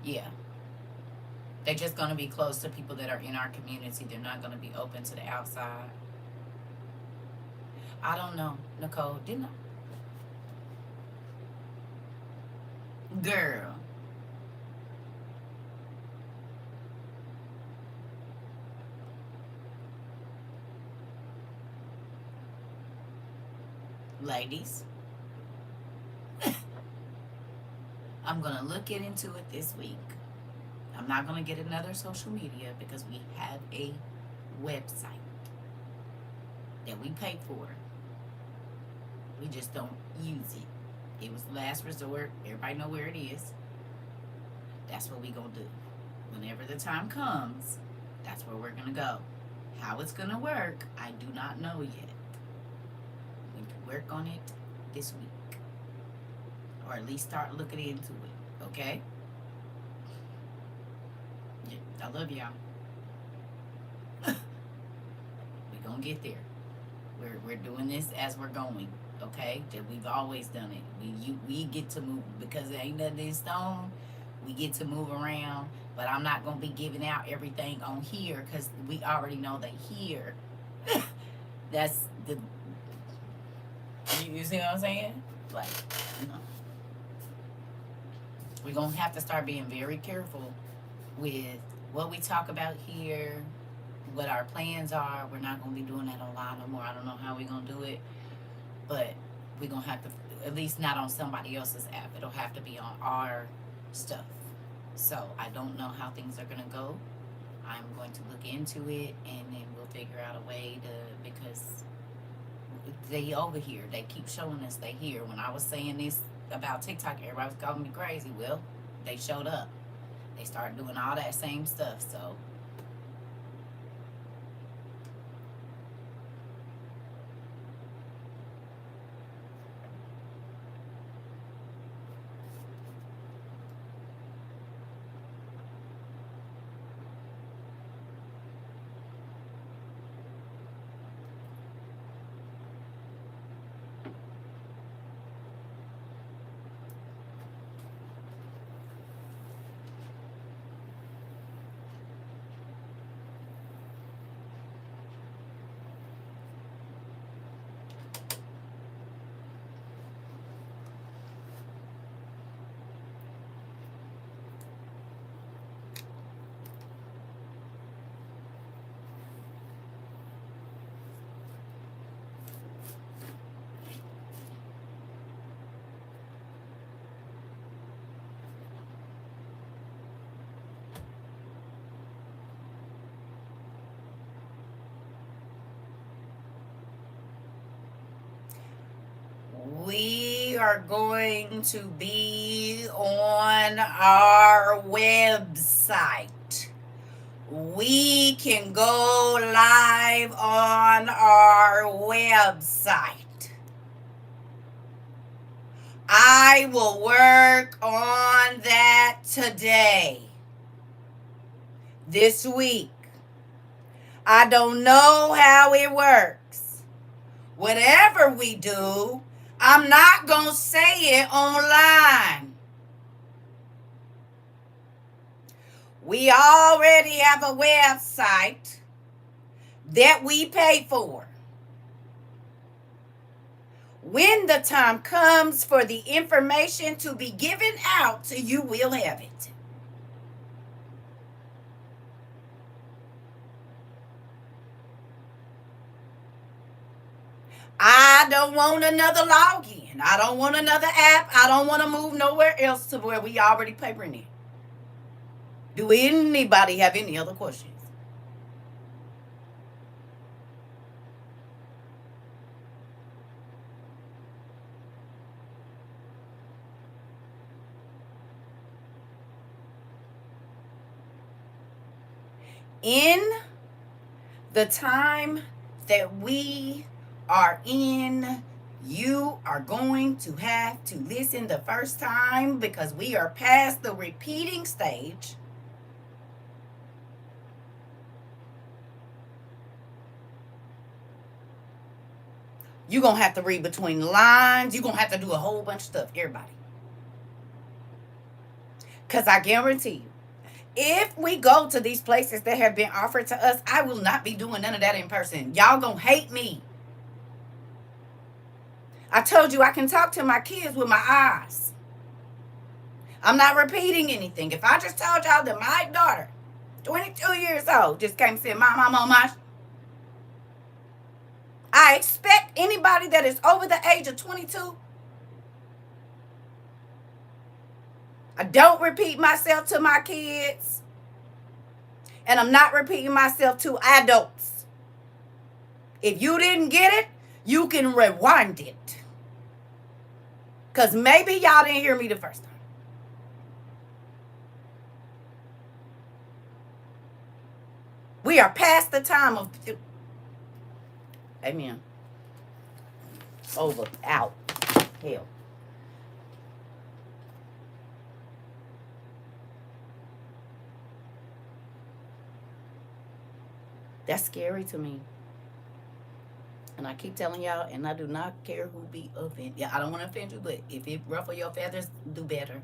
Speaker 1: Yeah. They're just going to be closed to people that are in our community. They're not going to be open to the outside. I don't know, Nicole. Didn't I? Girl. Ladies. I'm going to look into it this week. I'm not going to get another social media because we have a website that we pay for. We just don't use it. It was the last resort. Everybody know where it is. That's what we going to do. Whenever the time comes, that's where we're going to go. How it's going to work, I do not know yet. We can work on it this week. Or at least start looking into it. Okay? Yeah, I love y'all. We're going to get there. We're doing this as we're going. Okay? That we've always done it. We get to move because there ain't nothing in stone. We get to move around, but I'm not going to be giving out everything on here because we already know that here, that's the, you see what I'm saying? Like, you know. We're going to have to start being very careful with what we talk about here, what our plans are. We're not going to be doing that online no more. I don't know how we're going to do it, but we're going to have to, at least not on somebody else's app. It'll have to be on our stuff. So I don't know how things are going to go. I'm going to look into it, and then we'll figure out a way to, because they over here, they keep showing us they here. When I was saying this about TikTok, everybody was calling me crazy. Well, they showed up. They started doing all that same stuff. So we are going to be on our website. we can go live on our website. I will work on that today, this week. I don't know how it works. Whatever we do, I'm not going to say it online. We already have a website that we pay for. When the time comes for the information to be given out, you will have it. I don't want another login. I don't want another app. I don't want to move nowhere else to where we already pay rent. Do anybody have any other questions? In the time that we are in, you are going to have to listen the first time because we are past the repeating stage. You're going to have to read between the lines. You're going to have to do a whole bunch of stuff, everybody. Because I guarantee you, if we go to these places that have been offered to us, I will not be doing none of that in person. Y'all gonna hate me. I told you I can talk to my kids with my eyes. I'm not repeating anything. If I just told y'all that my daughter, 22 years old, just came and said, Mom, I'm on my... I expect anybody that is over the age of 22. I don't repeat myself to my kids. And I'm not repeating myself to adults. If you didn't get it, you can rewind it. Because maybe y'all didn't hear me the first time. We are past the time of... Amen. Over. Out. Hell. That's scary to me. And I keep telling y'all, and I do not care who be offended. Yeah, I don't want to offend you, but if it ruffle your feathers, do better.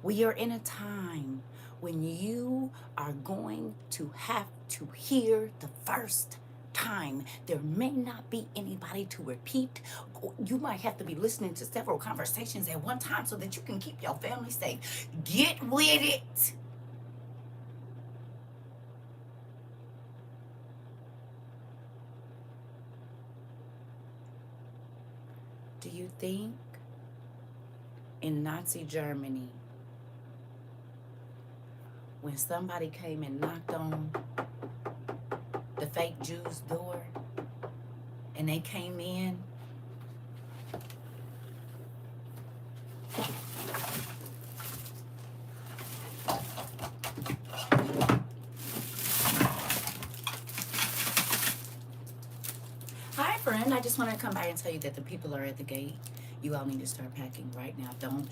Speaker 1: We are in a time when you are going to have to hear the first time. There may not be anybody to repeat. You might have to be listening to several conversations at one time so that you can keep your family safe. Get with it. Do you think in Nazi Germany, when somebody came and knocked on the fake Jews' door and they came in, hi friend, I just want to come by and tell you that the people are at the gate. You all need to start packing right now. Don't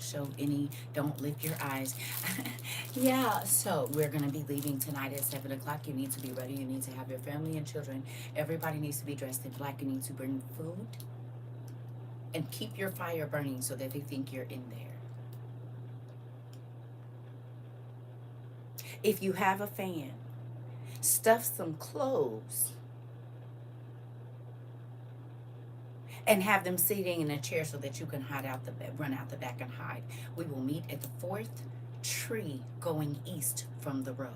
Speaker 1: lift your eyes. Yeah, so we're going to be leaving tonight at 7 o'clock. You need to be ready. You need to have your family and children. Everybody needs to be dressed in black. You need to bring food. And keep your fire burning so that they think you're in there. If you have a fan, stuff some clothes and have them sitting in a chair so that you can run out the back and hide. We will meet at the 4th tree going east from the road.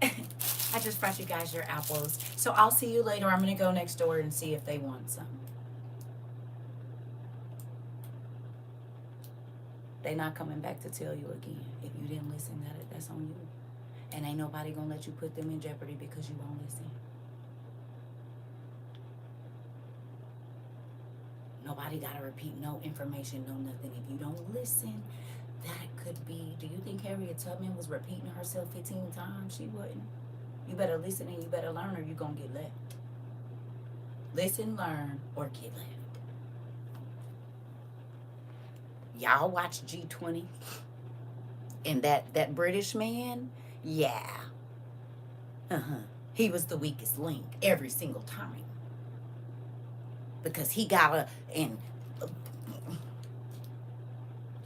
Speaker 1: I just brought you guys your apples. So I'll see you later. I'm going to go next door and see if they want some. They're not coming back to tell you again. If you didn't listen, that's on you. And ain't nobody going to let you put them in jeopardy because you won't listen. Nobody got to repeat no information, no nothing. If you don't listen, That could be. Do you think Harriet Tubman was repeating herself 15 times? She wouldn't. You better listen and you better learn or you're going to get left. Listen, learn, or get left. Y'all watch G20? And that British man? Yeah. He was the weakest link every single time. Because he got and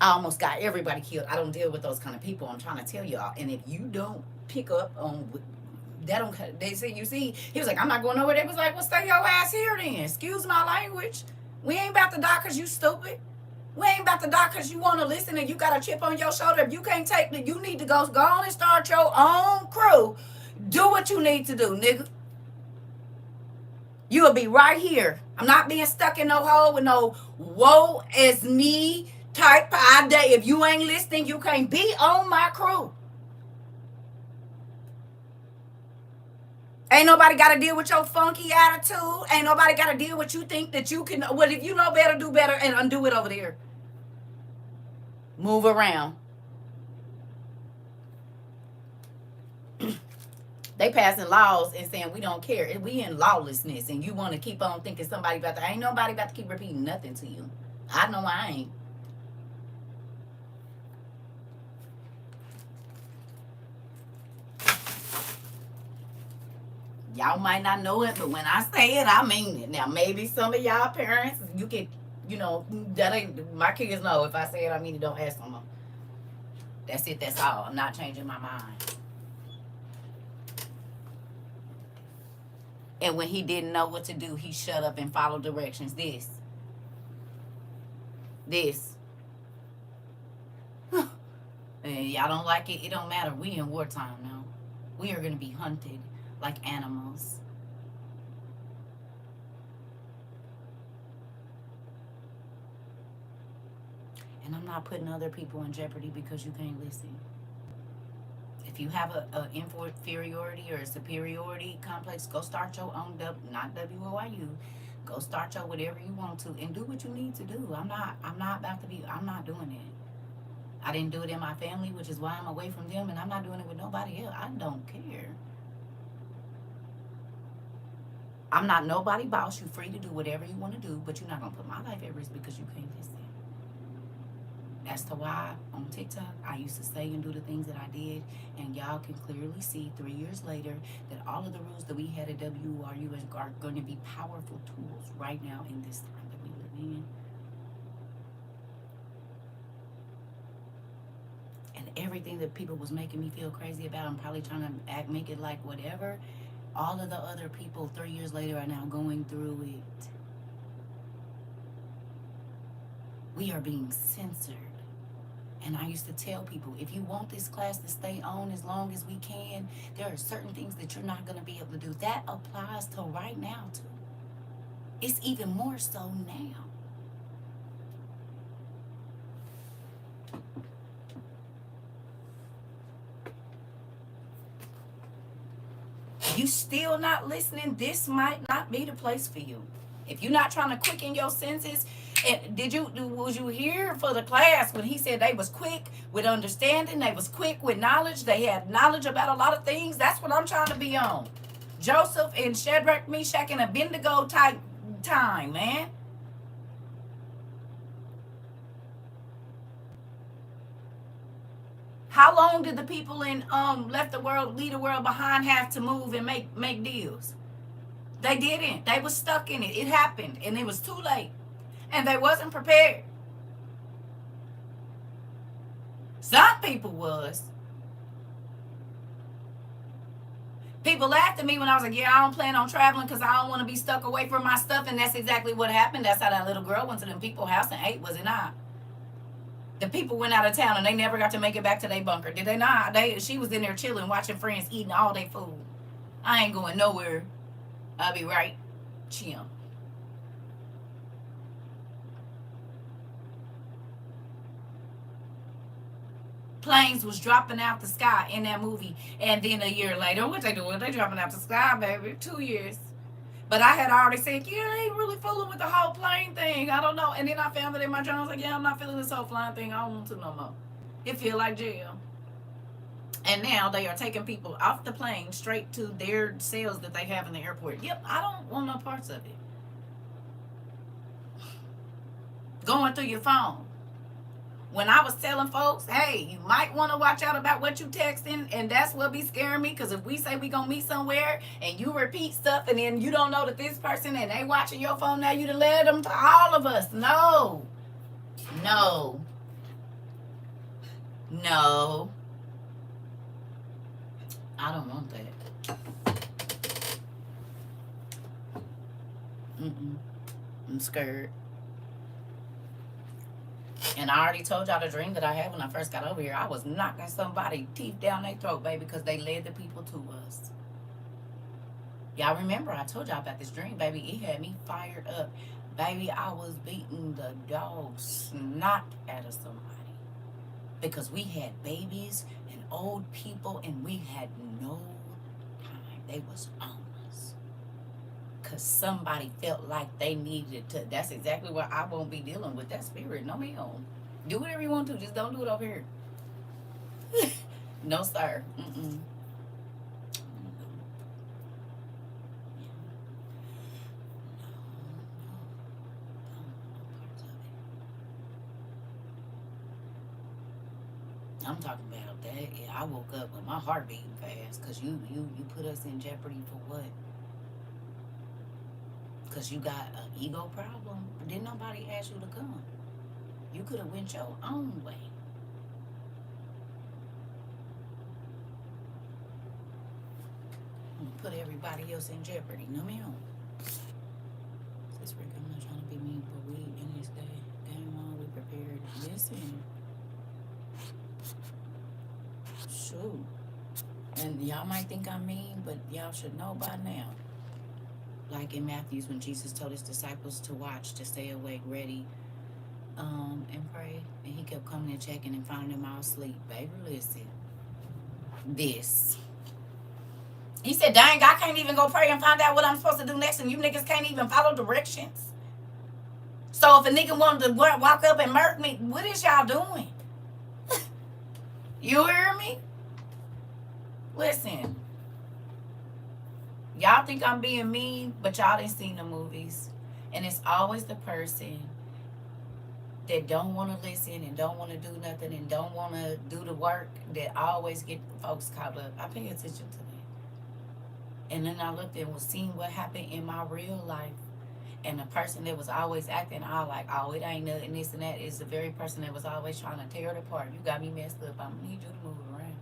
Speaker 1: I almost got everybody killed. I don't deal with those kind of people. I'm trying to tell y'all. And if you don't pick up on that, don't they say, you see, he was like, I'm not going nowhere. They was like, well, stay your ass here then. Excuse my language. We ain't about to die because you stupid. We ain't about to die because you want to listen and you got a chip on your shoulder. If you can't take it, you need to go on and start your own crew. Do what you need to do, nigga. You'll be right here. I'm not being stuck in no hole with no woe is me type idea. If you ain't listening, you can't be on my crew. Ain't nobody got to deal with your funky attitude. Ain't nobody got to deal with you think that you can. Well, if you know better, do better and undo it over there. Move around. They passing laws and saying we don't care. We in lawlessness and you want to keep on thinking somebody about to. Ain't nobody about to keep repeating nothing to you. I know I ain't. Y'all might not know it, but when I say it, I mean it. Now, maybe some of y'all parents, you can, that ain't, my kids know if I say it, I mean it, don't ask them. That's it, that's all. I'm not changing my mind. And when he didn't know what to do, he shut up and followed directions. This. And y'all don't like it, it don't matter. We in wartime now. We are going to be hunted like animals. And I'm not putting other people in jeopardy because you can't listen. If you have a inferiority or a superiority complex, go start your own, not WOIU. Go start your whatever you want to and do what you need to do. I'm not doing it. I didn't do it in my family, which is why I'm away from them, and I'm not doing it with nobody else. I don't care. I'm not nobody boss. You're free to do whatever you want to do, but you're not going to put my life at risk because you can't listen. That's the why on TikTok, I used to say and do the things that I did, and y'all can clearly see 3 years later that all of the rules that we had at WRU are going to be powerful tools right now in this time that we live in. And everything that people was making me feel crazy about, I'm probably trying to make it like whatever. All of the other people 3 years later are now going through it. We are being censored. And I used to tell people, if you want this class to stay on as long as we can, there are certain things that you're not going to be able to do. That applies to right now, too. It's even more so now. You still not listening, this might not be the place for you. If you're not trying to quicken your senses, and was you here for the class when he said they was quick with understanding, they was quick with knowledge, they had knowledge about a lot of things? That's what I'm trying to be on. Joseph and Shadrach, Meshach, and Abednego type time, man. How long did the people in leave the world behind have to move and make deals? They didn't. They was stuck in it. It happened, and it was too late, and they wasn't prepared. Some people was. People laughed at me when I was like, yeah, I don't plan on traveling because I don't want to be stuck away from my stuff, and that's exactly what happened. That's how that little girl went to them people's house and ate, was it not? The people went out of town and they never got to make it back to their bunker. Did they not? She was in there chilling, watching friends eating all their food. I ain't going nowhere. I'll be right. Chill. Planes was dropping out the sky in that movie. And then a year later, what they doing? They dropping out the sky, baby. 2 years. But I had already said, yeah, I ain't really fooling with the whole plane thing. I don't know. And then I found it in my journal. I was like, yeah, I'm not feeling this whole flying thing. I don't want to no more. It feel like jail. And now they are taking people off the plane straight to their cells that they have in the airport. Yep, I don't want no parts of it. Going through your phone. When I was telling folks, hey, you might want to watch out about what you texting, and that's what be scaring me, because if we say we gonna meet somewhere and you repeat stuff and then you don't know that this person and they watching your phone, now you done led them to all of us. No. No. No. I don't want that. I'm scared. And I already told y'all the dream that I had when I first got over here. I was knocking somebody's teeth down their throat, baby, because they led the people to us. Y'all remember I told y'all about this dream, baby. It had me fired up. Baby, I was beating the dog snot out of somebody. Because we had babies and old people, and we had no time. They was on us. Because somebody felt like they needed to. That's exactly what I won't be dealing with. That spirit. No, me on. Do whatever you want to. Just don't do it over here. No, sir. I'm talking about that. Yeah, I woke up with my heart beating fast because you put us in jeopardy for what? Because you got an ego problem. Didn't nobody ask you to come. You could have went your own way. Put everybody else in jeopardy. No, ma'am. This Rick, I'm not trying to be mean, but we in this day. Game on, we prepared. Listen. Shoot. And y'all might think I'm mean, but y'all should know by now. Like in Matthews, when Jesus told his disciples to watch, to stay awake, ready, and pray. And he kept coming and checking and finding them all asleep. Baby, listen. This. He said, dang, I can't even go pray and find out what I'm supposed to do next, and you niggas can't even follow directions. So if a nigga wanted to walk up and murk me, what is y'all doing? You hear me? Listen. Y'all think I'm being mean, but y'all didn't see the movies. And it's always the person that don't want to listen and don't want to do nothing and don't want to do the work that always get folks caught up. I pay attention to that. And then I looked and was seeing what happened in my real life. And the person that was always acting all like, oh, it ain't nothing, this and that, is the very person that was always trying to tear it apart. You got me messed up. I'm going to need you to move around.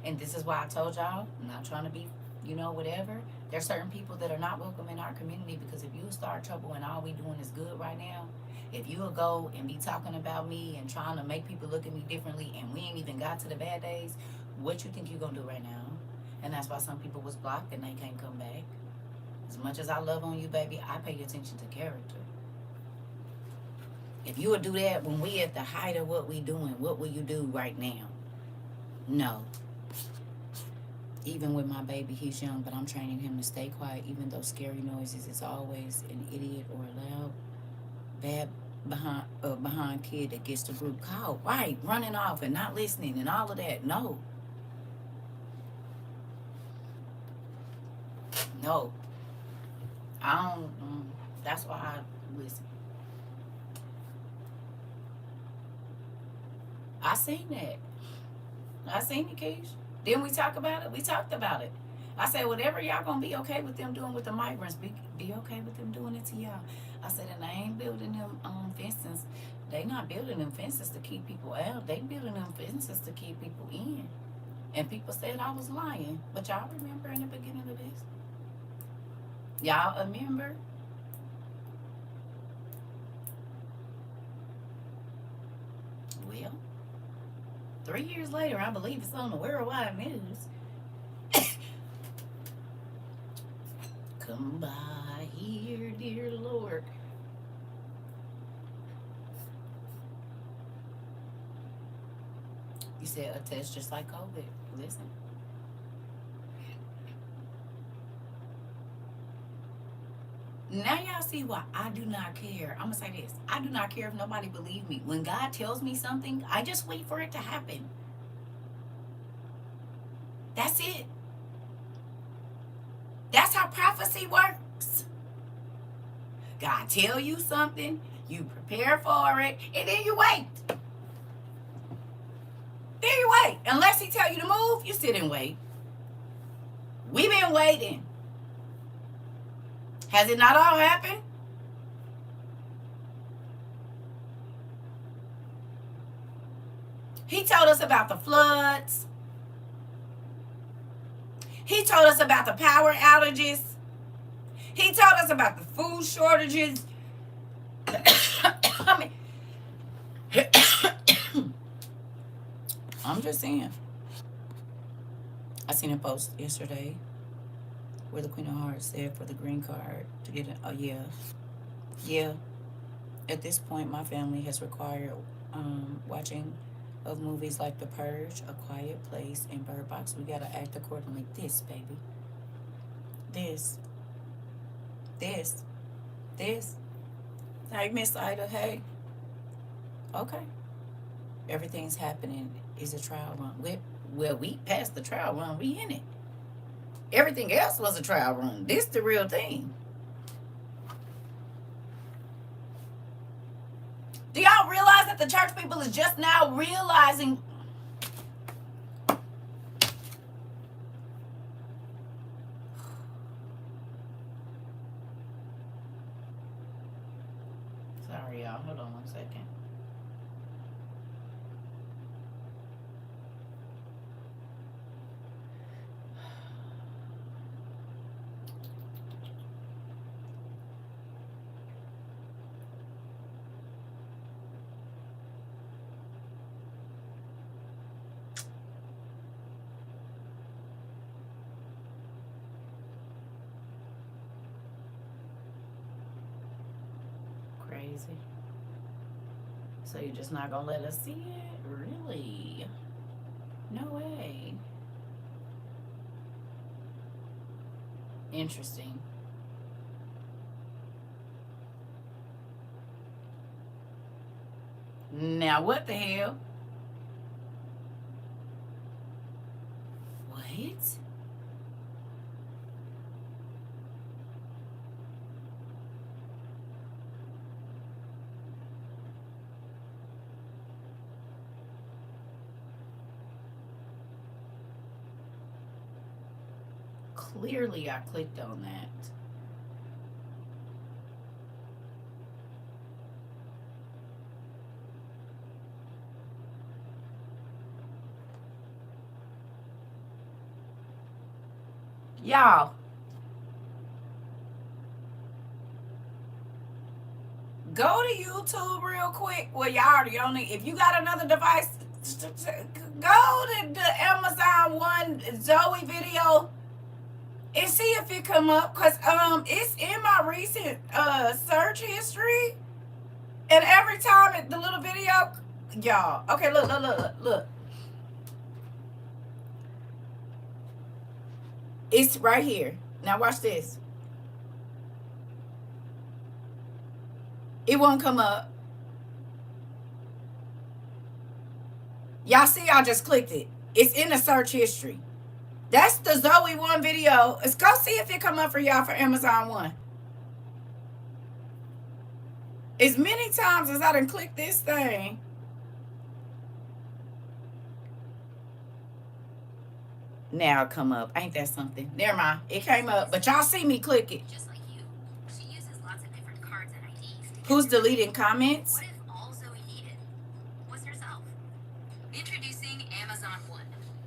Speaker 1: And this is why I told y'all, I'm not trying to be, whatever. There's certain people that are not welcome in our community, because if you start trouble and all we doing is good right now, if you'll go and be talking about me and trying to make people look at me differently and we ain't even got to the bad days, what you think you gonna do right now? And that's why some people was blocked and they can't come back. As much as I love on you, baby, I pay attention to character. If you would do that when we at the height of what we doing, what will you do right now? No. Even with my baby, he's young, but I'm training him to stay quiet, even though scary noises is always an idiot or a loud, bad behind kid that gets the group called, right, running off and not listening and all of that. No. No. I don't, that's why I listen. I seen that. I seen it, Keish. Didn't we talk about it? We talked about it. I said, whatever y'all gonna be okay with them doing with the migrants, be okay with them doing it to y'all. I said, and they ain't building them fences. They not building them fences to keep people out. They building them fences to keep people in. And people said I was lying. But y'all remember in the beginning of this? Y'all remember? Well, 3 years later, I believe it's on the worldwide news. Come by here, dear Lord. You said a test just like COVID. Listen. Now y'all y'all see why I do not care? I'm gonna say this. I do not care if nobody believes me. When God tells me something, I just wait for it to happen. That's it. That's how prophecy works. God tell you something, you prepare for it, and then you wait. Then you wait. Unless he tell you to move, you sit and wait. We've been waiting. Has it not all happened? He told us about the floods. He told us about the power outages. He told us about the food shortages. I mean, I'm just saying. I seen a post yesterday where the Queen of Hearts said for the green card to get it. Oh, yeah. At this point, my family has required watching of movies like The Purge, A Quiet Place, and Bird Box. We gotta act accordingly. This, baby. This. Hey, Miss Ida. Hey. Okay. Everything's happening is a trial run. Well, we passed the trial run. We in it. Everything else was a trial run. This the real thing. Do y'all realize that the church people is just now realizing? Sorry, y'all. Hold on 1 second. Crazy. So you're just not gonna let us see it? Really? No way. Interesting. Now what the hell? What? Clearly I clicked on that. Y'all, go to YouTube real quick. Well, y'all already on it. If you got another device, go to the Amazon One Zoe video and see if it come up, because it's in my recent search history, and every time the little video, y'all, okay, look, it's right here. Now watch this. It won't come up. Y'all see, I just clicked it. It's in the search history. That's the Zoe One video. Let's go see if it come up for y'all for Amazon One. As many times as I done click this thing, now it come up. Ain't that something? Never mind. It came up, but y'all see me click it.
Speaker 7: Just like you, she uses lots of different cards and IDs.
Speaker 1: Who's deleting comments?
Speaker 7: What if all Zoe needed was herself? Introducing Amazon One,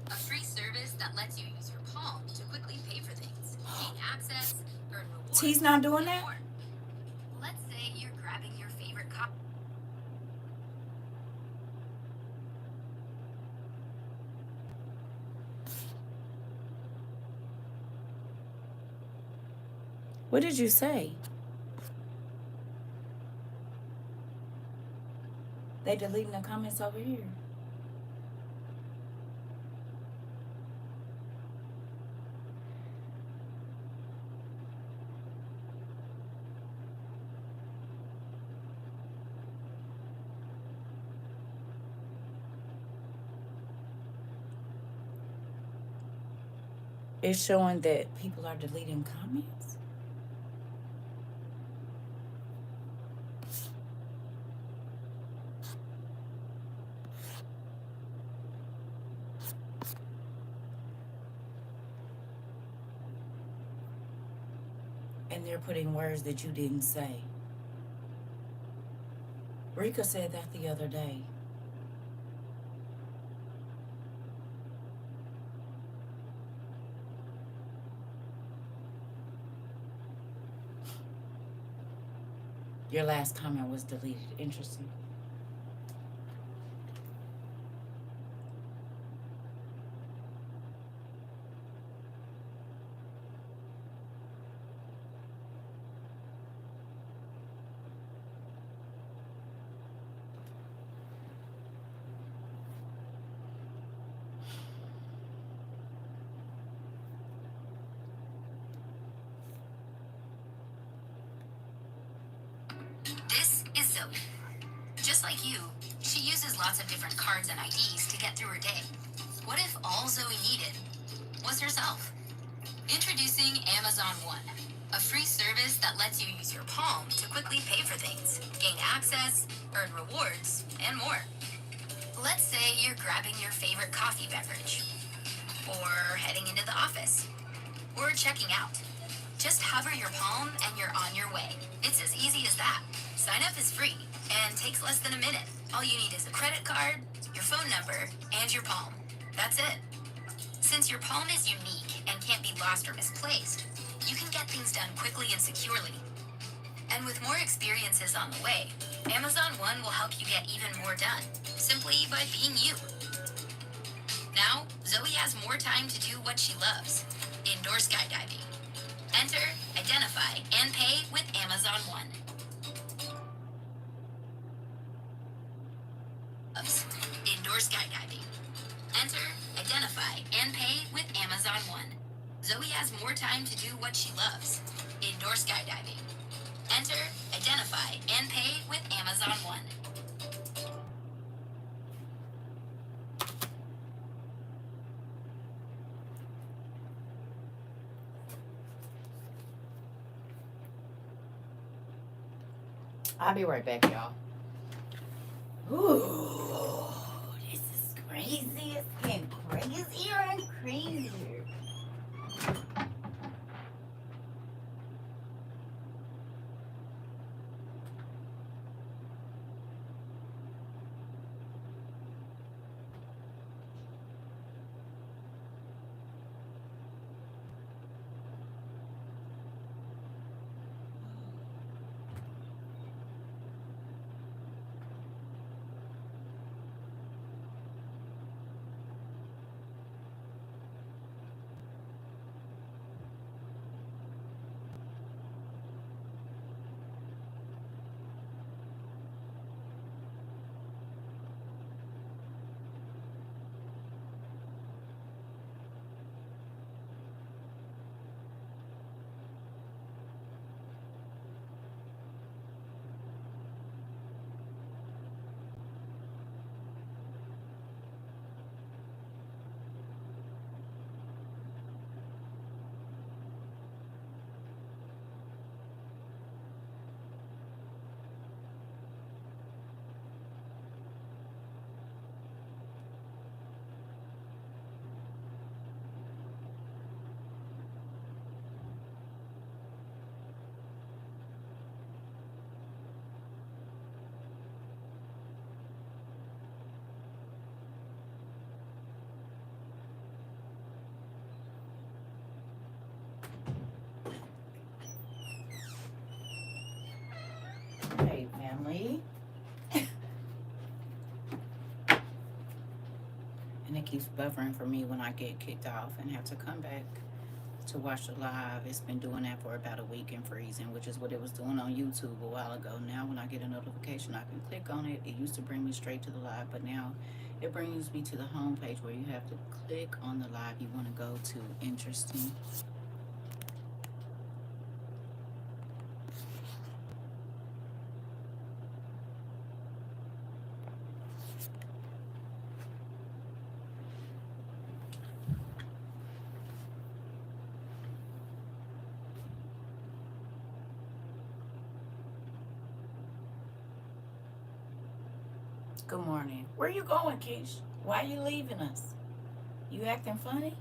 Speaker 7: a free service that lets you use your palm to quickly pay for things, gain access, earn rewards.
Speaker 1: He's not doing
Speaker 7: and
Speaker 1: that?
Speaker 7: more. Let's say you're grabbing your favorite copy.
Speaker 1: What did you say? They deleting the comments over here. It's showing that people are deleting comments. And they're putting words that you didn't say. Rika said that the other day. Your last comment was deleted. Interesting.
Speaker 7: This is Zoe. Just like you, she uses lots of different cards and IDs to get through her day. What if all Zoe needed was herself? Introducing Amazon One, a free service that lets you use your palm to quickly pay for things, gain access, earn rewards, and more. Let's say you're grabbing your favorite coffee beverage, or heading into the office, or checking out. Just hover your palm and you're on your way. It's as easy as that. Sign up is free and takes less than a minute. All you need is a credit card, your phone number, and your palm. That's it. Since your palm is unique and can't be lost or misplaced, you can get things done quickly and securely. And with more experiences on the way, Amazon One will help you get even more done, simply by being you. Now, Zoe has more time to do what she loves, indoor skydiving. Enter, identify, and pay with Amazon One. Indoor skydiving. Enter, identify, and pay with Amazon One. Zoe has more time to do what she loves, indoor skydiving. Enter, identify, and pay with Amazon One.
Speaker 1: I'll be right back, y'all. Ooh, this is crazy. It's getting crazier and crazier. Hey, family. And it keeps buffering for me when I get kicked off and have to come back to watch the live. It's been doing that for about a week and freezing, which is what it was doing on YouTube a while ago. Now when I get a notification, I can click on it. It used to bring me straight to the live, but now it brings me to the home page where you have to click on the live you want to go to. Interesting. Good morning. Where you going, Keish? Why you leaving us? You acting funny?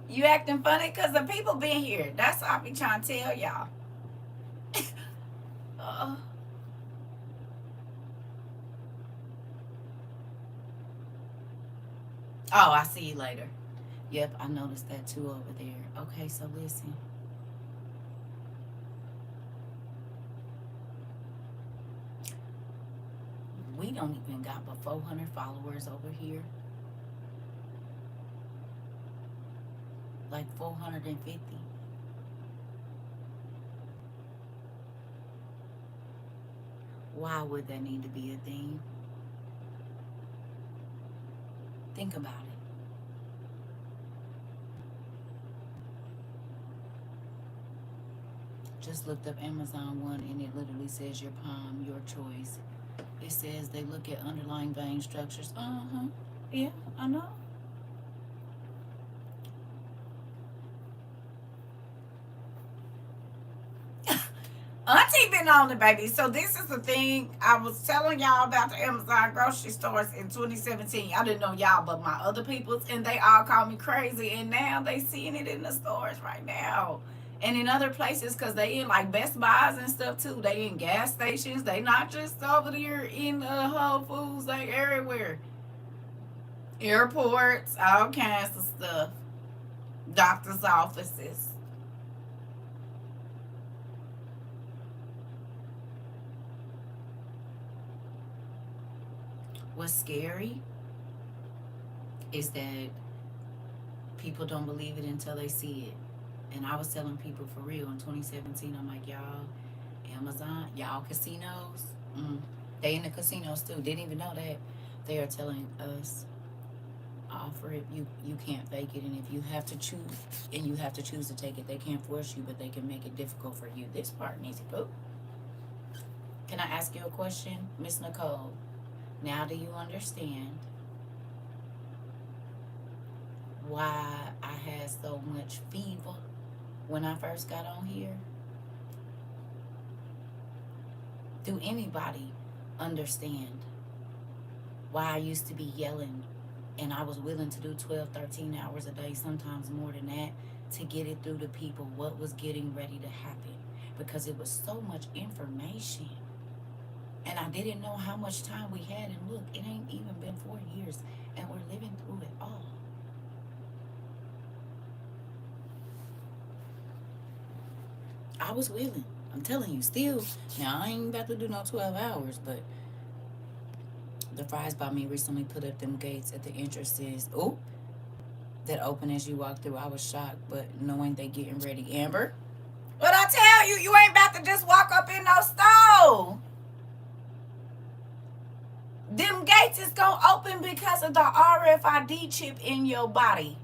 Speaker 1: You acting funny? Because the people been here. That's all I be trying to tell y'all. Uh, oh, I see you later. Yep, I noticed that too over there. Okay, so listen. We don't even got but 400 followers over here. Like 450. Why would that need to be a thing? Think about it. Just looked up Amazon one and it literally says your palm, your choice. It says they look at underlying vein structures. Yeah, I know. Auntie been on it, baby. So this is the thing I was telling y'all about the Amazon grocery stores in 2017. I didn't know y'all, but my other peoples, and they all called me crazy. And now they seeing it in the stores right now. And in other places, because they in like Best Buys and stuff too. They in gas stations. They not just over there in Whole Foods. They everywhere. Airports, all kinds of stuff. Doctor's offices. What's scary is that people don't believe it until they see it. And I was telling people for real in 2017, I'm like, y'all, Amazon, y'all casinos, they in the casinos too. Didn't even know that. They are telling us, offer it. You can't fake it, and if you have to choose, and you have to choose to take it, they can't force you, but they can make it difficult for you. This part needs to go. Can I ask you a question, Miss Nicole? Now do you understand why I had so much fever when I first got on here? Do anybody understand why I used to be yelling and I was willing to do 12, 13 hours a day, sometimes more than that, to get it through to people what was getting ready to happen? Because it was so much information. And I didn't know how much time we had. And look, it ain't even been 4 years. And we're living through it all. I was willing. I'm telling you, still. Now, I ain't about to do no 12 hours. But the Fries by me recently put up them gates at the entrances. Oh, that open as you walk through. I was shocked. But knowing they getting ready. Amber, what I tell you, you ain't about to just walk up in no store. Them gates is gonna open because of the RFID chip in your body.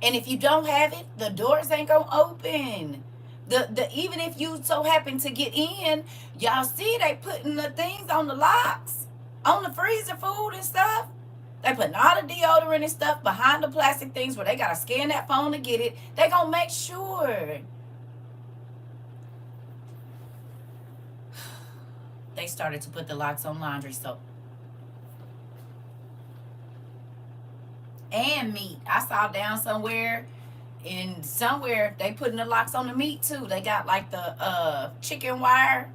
Speaker 1: And if you don't have it, the doors ain't gonna open. The even if you so happen to get in, y'all see they putting the things on the locks, on the freezer food and stuff. They putting all the deodorant and stuff behind the plastic things where they gotta scan that phone to get it. They gonna make sure. They started to put the locks on laundry soap. And meat. I saw down somewhere they putting the locks on the meat too. They got like the chicken wire.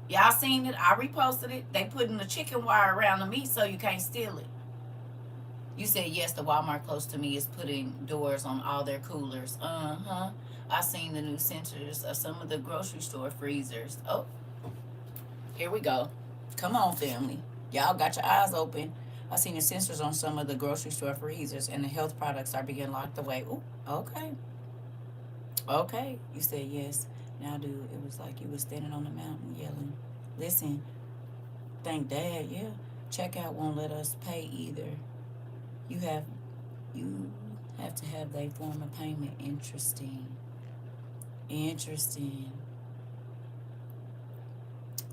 Speaker 1: Y'all seen it? I reposted it. They putting the chicken wire around the meat so you can't steal it. You said yes, the Walmart close to me is putting doors on all their coolers. I seen the new sensors of some of the grocery store freezers. Oh, here we go. Come on, family. Y'all got your eyes open. I seen the sensors on some of the grocery store freezers, and the health products are being locked away. Ooh, okay. Okay. You said yes. Now, dude, it was like you was standing on the mountain yelling. Listen, thank Dad, yeah. Checkout won't let us pay either. You have to have their form of payment. Interesting.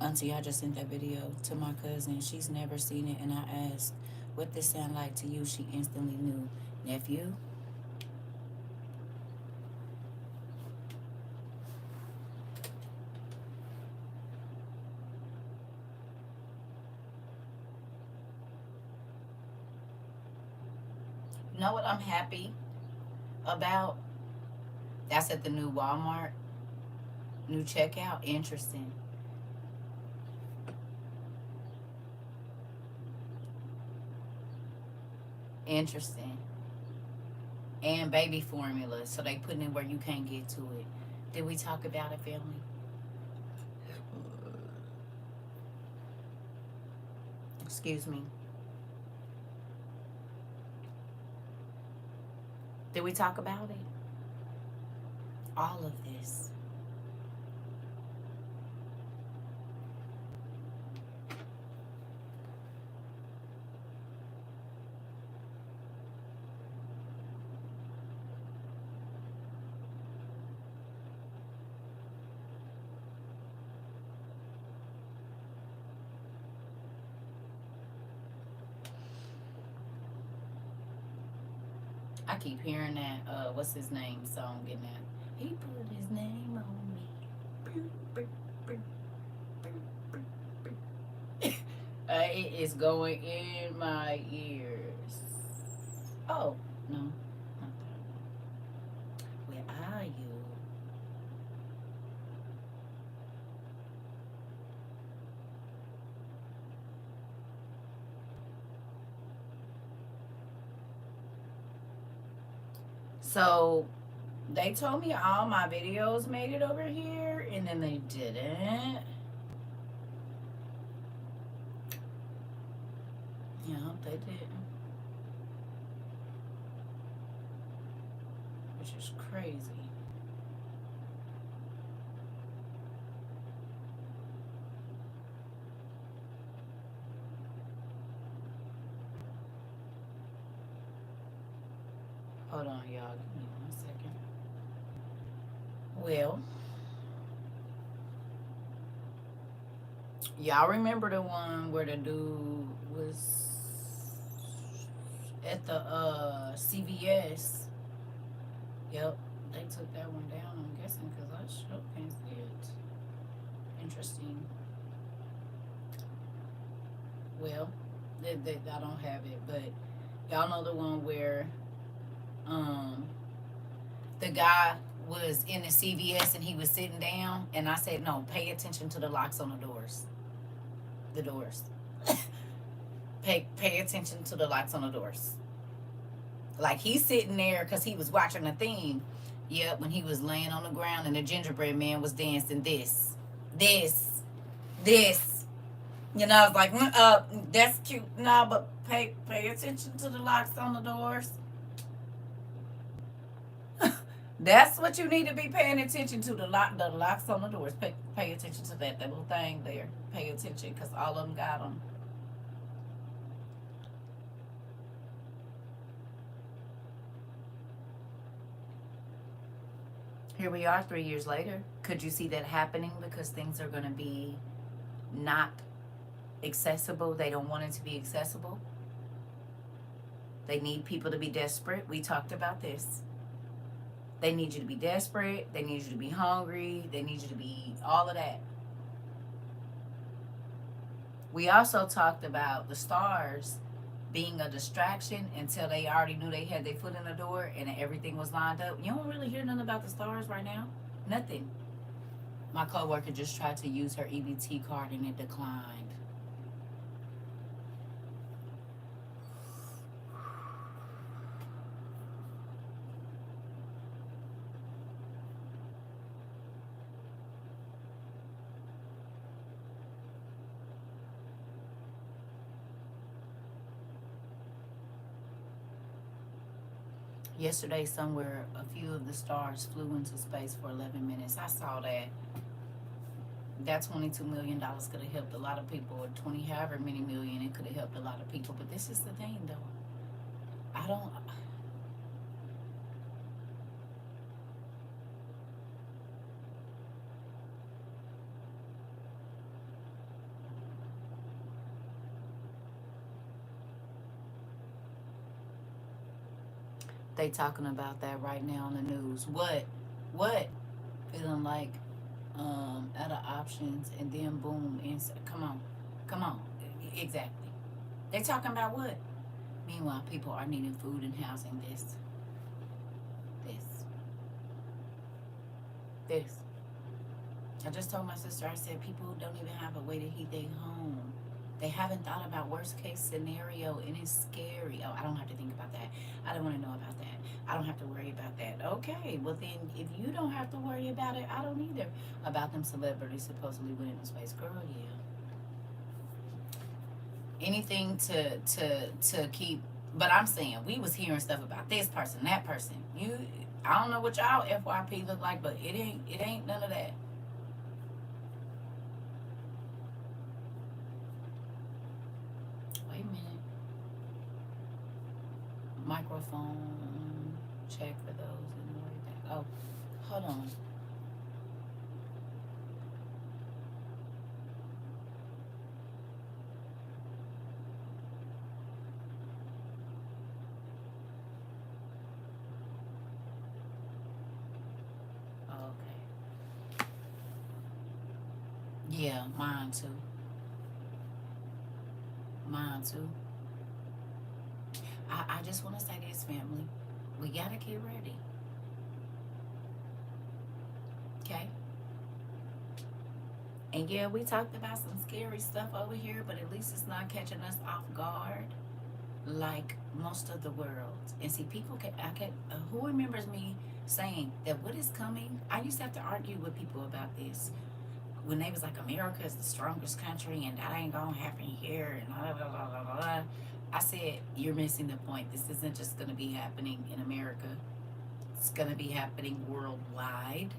Speaker 1: Auntie, I just sent that video to my cousin. She's never seen it, and I asked, what this sound like to you? She instantly knew. Nephew? You know what I'm happy about? That's at the new Walmart, new checkout. Interesting. Interesting. And baby formula, so they putting it where you can't get to it. Did we talk about it, family? Excuse me. Did we talk about it? All of this. I keep hearing that, what's his name song getting that. He put his name on me. It is going in my ears. Oh, no. Not that. Where are you? So they told me all my videos made it over here, and then they didn't. Yeah, they didn't. Which is crazy. Hold on, y'all. Give me 1 second. Well, y'all remember the one where the dude was at the CVS? Yep, they took that one down. I'm guessing because I sure can't see it. Interesting. Well, I don't have it, but y'all know the one where the guy was in the CVS and he was sitting down, and I said, no, pay attention to the locks on the doors. The doors. pay attention to the locks on the doors. Like, he's sitting there because he was watching a thing. Yep, when he was laying on the ground and the gingerbread man was dancing this. You know, I was like, that's cute. No, but pay attention to the locks on the doors. That's what you need to be paying attention to, the locks on the doors. Pay attention to that little thing there. Pay attention, because all of them got them. Here we are 3 years later. Could you see that happening? Because things are going to be not accessible. They don't want it to be accessible. They need people to be desperate. We talked about this. They need you to be desperate. They need you to be hungry. They need you to be all of that. We also talked about the stars being a distraction until they already knew they had their foot in the door and everything was lined up. You don't really hear nothing about the stars right now. Nothing. My coworker just tried to use her EBT card and it declined. Yesterday, somewhere, a few of the stars flew into space for 11 minutes. I saw that. That $22 million could have helped a lot of people, or 20 however many million, it could have helped a lot of people. But this is the thing, though. I don't... They talking about that right now on the news. What? Feeling like out of options, and then boom, come on. Exactly. They talking about what? Meanwhile, people are needing food and housing. This. I just told my sister, I said, people don't even have a way to heat their home. They haven't thought about worst case scenario, and it's scary. Oh, I don't have to think about that. I don't want to know about that. I don't have to worry about that. Okay, well then, if you don't have to worry about it, I don't either. About them celebrities supposedly winning the space. Girl, yeah. Anything to keep. But I'm saying, we was hearing stuff about this person, that person. I don't know what y'all FYP look like, but it ain't none of that. Wait a minute. Microphone check for those and everything. Oh, hold on. Yeah, mine too. Mine too. I just want to say this, family. We got to get ready. Okay? And yeah, we talked about some scary stuff over here, but at least it's not catching us off guard like most of the world. And see, people who remembers me saying that what is coming? I used to have to argue with people about this. When they was like, America is the strongest country and that ain't gonna happen here and blah, blah, blah, blah, blah. I said, you're missing the point. This isn't just gonna be happening in America. It's gonna be happening worldwide.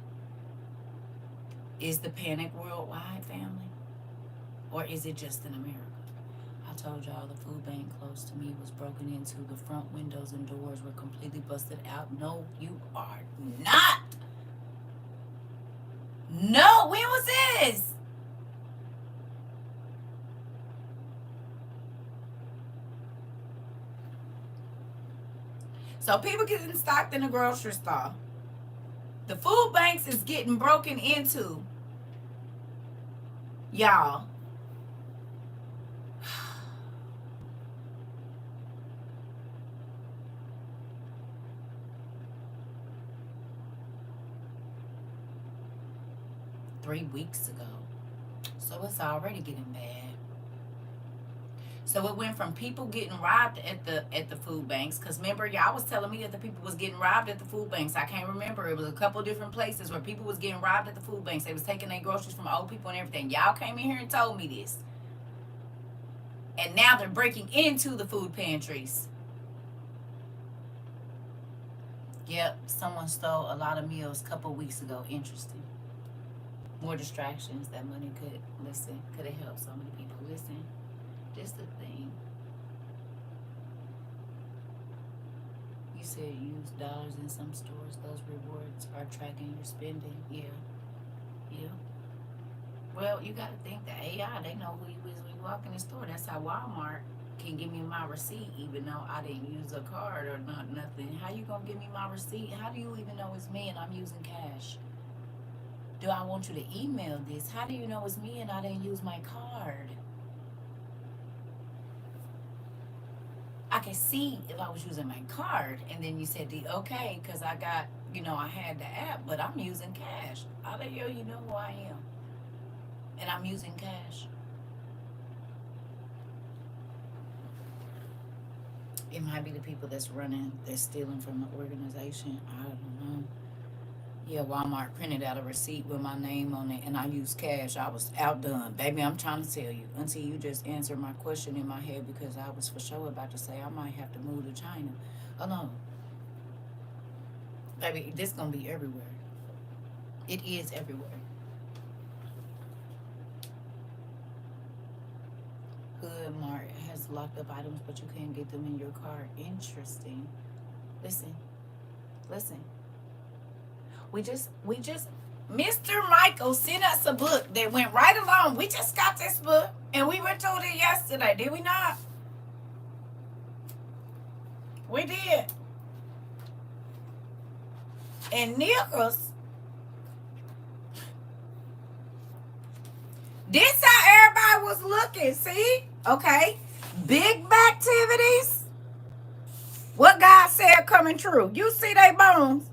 Speaker 1: Is the panic worldwide, family? Or is it just in America? I told y'all the food bank close to me was broken into. The front windows and doors were completely busted out. No, you are not. No, when was this? So people getting stocked in the grocery store. The food banks is getting broken into. Y'all. Three weeks ago. So it's already getting bad. So it went from people getting robbed at the food banks, because remember, y'all was telling me that the people was getting robbed at the food banks. I can't remember. It was a couple different places where people was getting robbed at the food banks. They was taking their groceries from old people and everything. Y'all came in here and told me this. And now they're breaking into the food pantries. Yep, someone stole a lot of meals a couple weeks ago. Interesting. More distractions. That money could have helped so many people. Listen. This the thing. You said use dollars in some stores. Those rewards are tracking your spending. Yeah. Well, you got to think the AI, they know who you is when you walk in the store. That's how Walmart can give me my receipt even though I didn't use a card or nothing. How you going to give me my receipt? How do you even know it's me and I'm using cash? Do I want you to email this? How do you know it's me and I didn't use my card? I can see if I was using my card, and then you said okay, because I got, I had the app, but I'm using cash. How the hell you know who I am? And I'm using cash. It might be the people that's stealing from the organization. I don't know. Yeah, Walmart printed out a receipt with my name on it, and I used cash. I was outdone. Baby, I'm trying to tell you. Until you just answered my question in my head, because I was for sure about to say I might have to move to China. Oh, no. Baby, this going to be everywhere. It is everywhere. Hood Mart has locked up items, but you can't get them in your car. Interesting. Listen. We just, Mr. Michael sent us a book that went right along. We just got this book, and we were told it yesterday, did we not? We did. And Nichols, this how everybody was looking, see? Okay. Big activities, What God said coming true. You see they bones.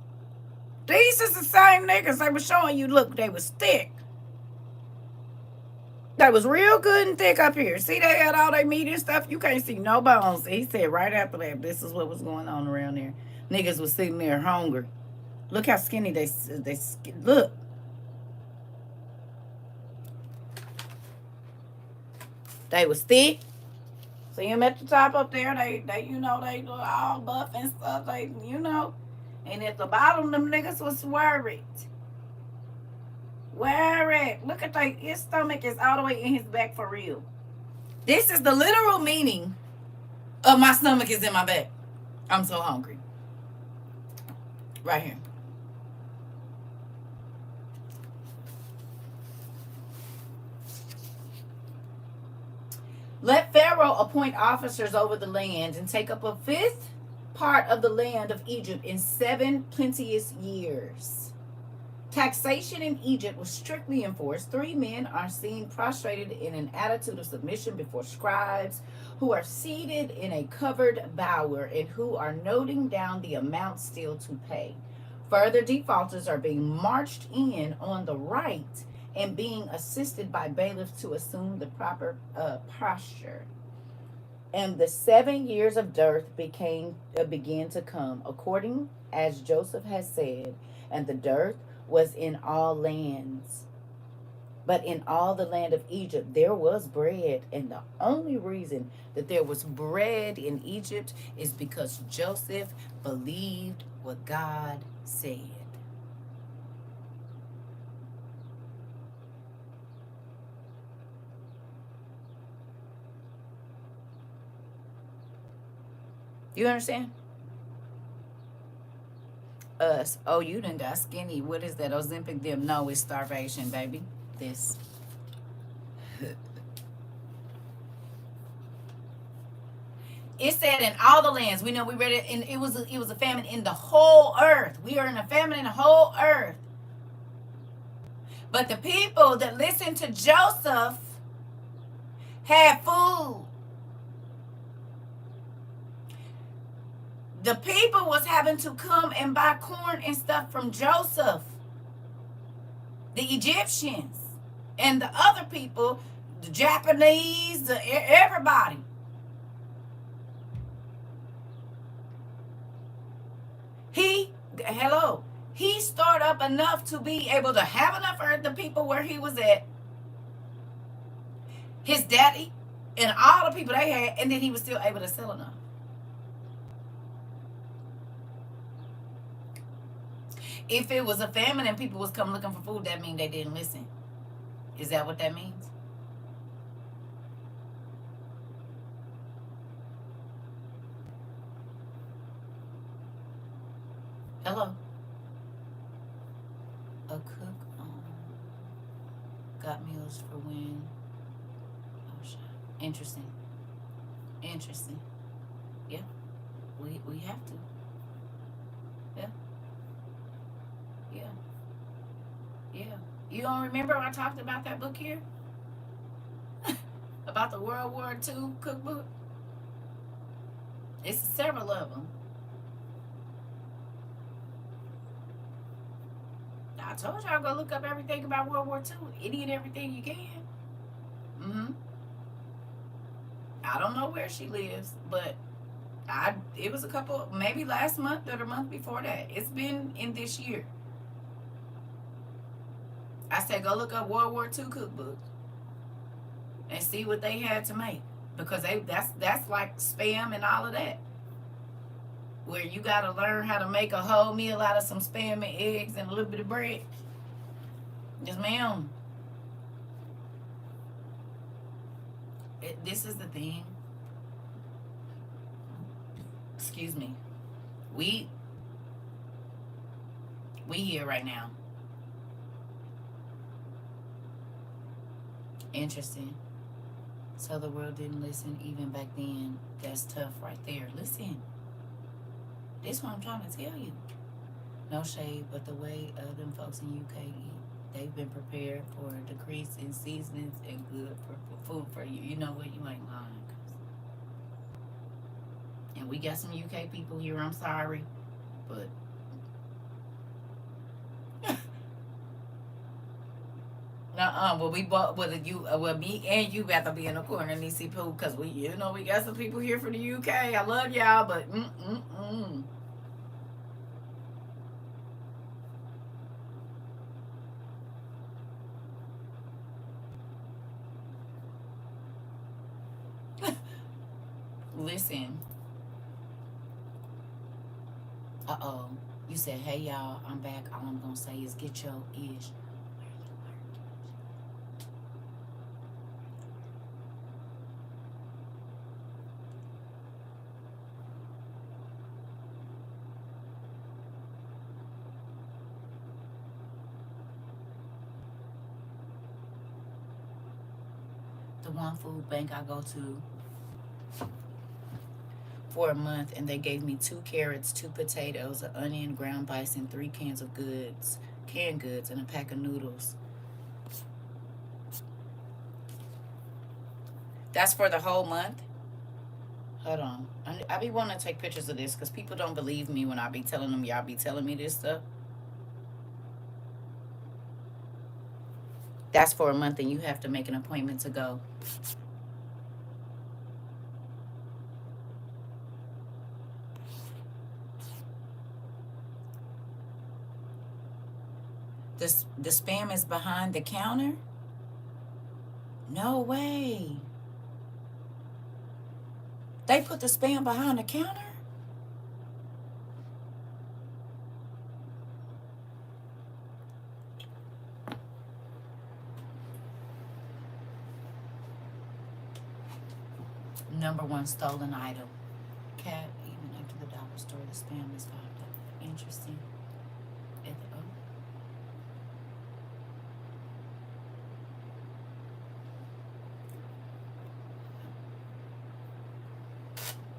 Speaker 1: These is the same niggas they was showing you. Look, they was thick. They was real good and thick up here. See, they had all their meat and stuff. You can't see no bones. He said right after that, this is what was going on around there. Niggas was sitting there hungry. Look how skinny they look. They was thick. See them at the top up there. They you know, they all buff and stuff. They, you know. And at the bottom, them niggas was worried. Worried. Look at his stomach is all the way in his back for real. This is the literal meaning of my stomach is in my back. I'm so hungry. Right here. Let Pharaoh appoint officers over the land and take up a fifth part of the land of Egypt in 7 plenteous years. Taxation in Egypt was strictly enforced. 3 men are seen prostrated in an attitude of submission before scribes who are seated in a covered bower and who are noting down the amount still to pay. Further defaulters are being marched in on the right and being assisted by bailiffs to assume the proper posture. And the 7 years of dearth began to come, according as Joseph has said, and the dearth was in all lands. But in all the land of Egypt there was bread, and the only reason that there was bread in Egypt is because Joseph believed what God said. You understand? Us. Oh, you done got skinny. What is that? Ozempic them? No, it's starvation, baby. This. It said in all the lands. We know we read it, and it was a famine in the whole earth. We are in a famine in the whole earth. But the people that listened to Joseph had food. The people was having to come and buy corn and stuff from Joseph. The Egyptians and the other people, the Japanese, everybody. He stored up enough to be able to have enough for the people where he was at. His daddy and all the people they had, and then he was still able to sell enough. If it was a famine and people was coming looking for food, that means they didn't listen. Is that what that means? Hello? A cook got meals for when? Oh, shit. Interesting. Interesting. Yeah. We have to. Yeah. Yeah. Yeah. You don't remember I talked about that book here? About the World War II cookbook? It's several of them. I told y'all go look up everything about World War II. Any and everything you can. I don't know where she lives, but it was a couple, maybe last month or the month before that. It's been in this year. I said go look up World War II cookbooks and see what they had to make, because that's like spam and all of that, where you got to learn how to make a whole meal out of some spam and eggs and a little bit of bread. Yes, ma'am. This is the thing. Excuse me. We here right now. Interesting. So the world didn't listen even back then. That's tough right there. Listen. This is what I'm trying to tell you. No shade, but the way them folks in UK eat, they've been prepared for a decrease in seasonings and good for food for you. You know what? You ain't lying. And And we got some UK people here. I'm sorry, but well, we bought with you. Well, me and you got to be in the corner, Nisi Pooh, because we, we got some people here from the UK. I love y'all, but listen. You said, hey y'all, I'm back. All I'm gonna say is get your ish. The one food bank I go to for a month, and they gave me 2 carrots, 2 potatoes, an onion, ground bison, 3 cans of canned goods, and a pack of noodles. That's for the whole month? Hold on. I be wanting to take pictures of this because people don't believe me when I be telling them y'all be telling me this stuff. That's for a month, and you have to make an appointment to go. The spam is behind the counter? No way. They put the spam behind the counter? #1 stolen item. Cat, even after the dollar store, the spam is $5. Interesting.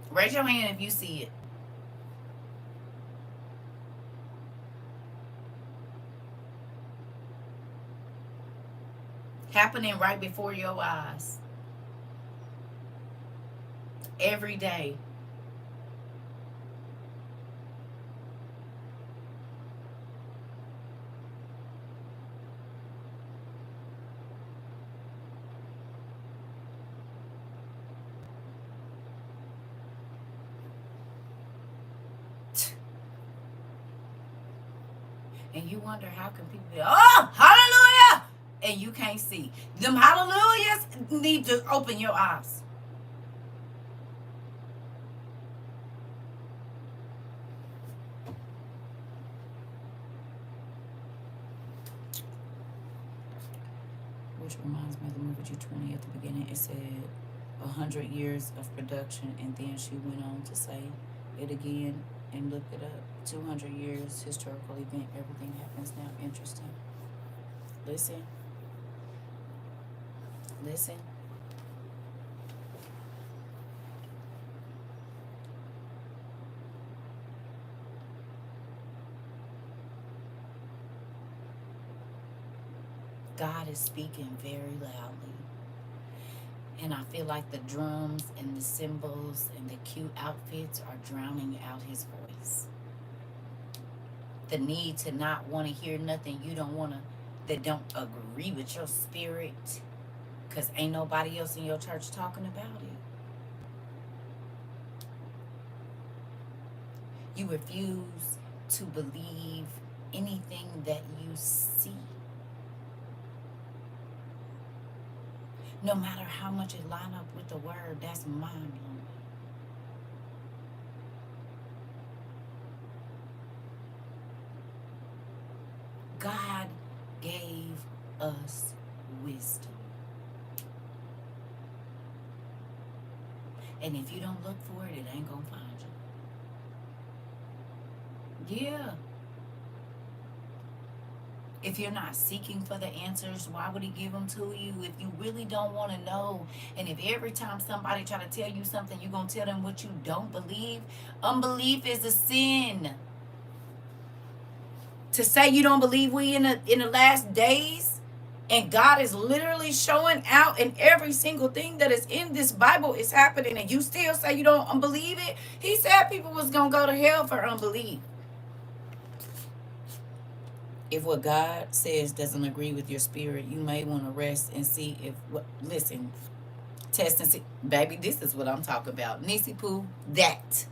Speaker 1: Raise your hand if you see it. Happening right before your eyes. Every day. And you wonder how can people be, oh, hallelujah, and you can't see. Them hallelujahs need to open your eyes. Which reminds me of the movie G20 at the beginning. It said 100 years of production, and then she went on to say it again and look it up. 200 years, historical event, everything happens now. Interesting. Listen. Listen. God is speaking very loudly. And I feel like the drums and the cymbals and the cute outfits are drowning out his voice. The need to not want to hear nothing you don't want to, that don't agree with your spirit, because ain't nobody else in your church talking about it. You refuse to believe anything that you see. No matter how much it line up with the word, that's mind-blowing. God gave us wisdom. And if you don't look for it, it ain't gonna find you. Yeah. If you're not seeking for the answers, why would he give them to you? If you really don't want to know, and if every time somebody try to tell you something, you're going to tell them what you don't believe, unbelief is a sin. To say you don't believe we in the last days, And God is literally showing out, and every single thing that is in this Bible is happening, and you still say you don't believe it. He said people was going to go to hell for unbelief. If what God says doesn't agree with your spirit, you may want to rest and see if, listen, test and see. Baby, this is what I'm talking about. Nisi Poo, that.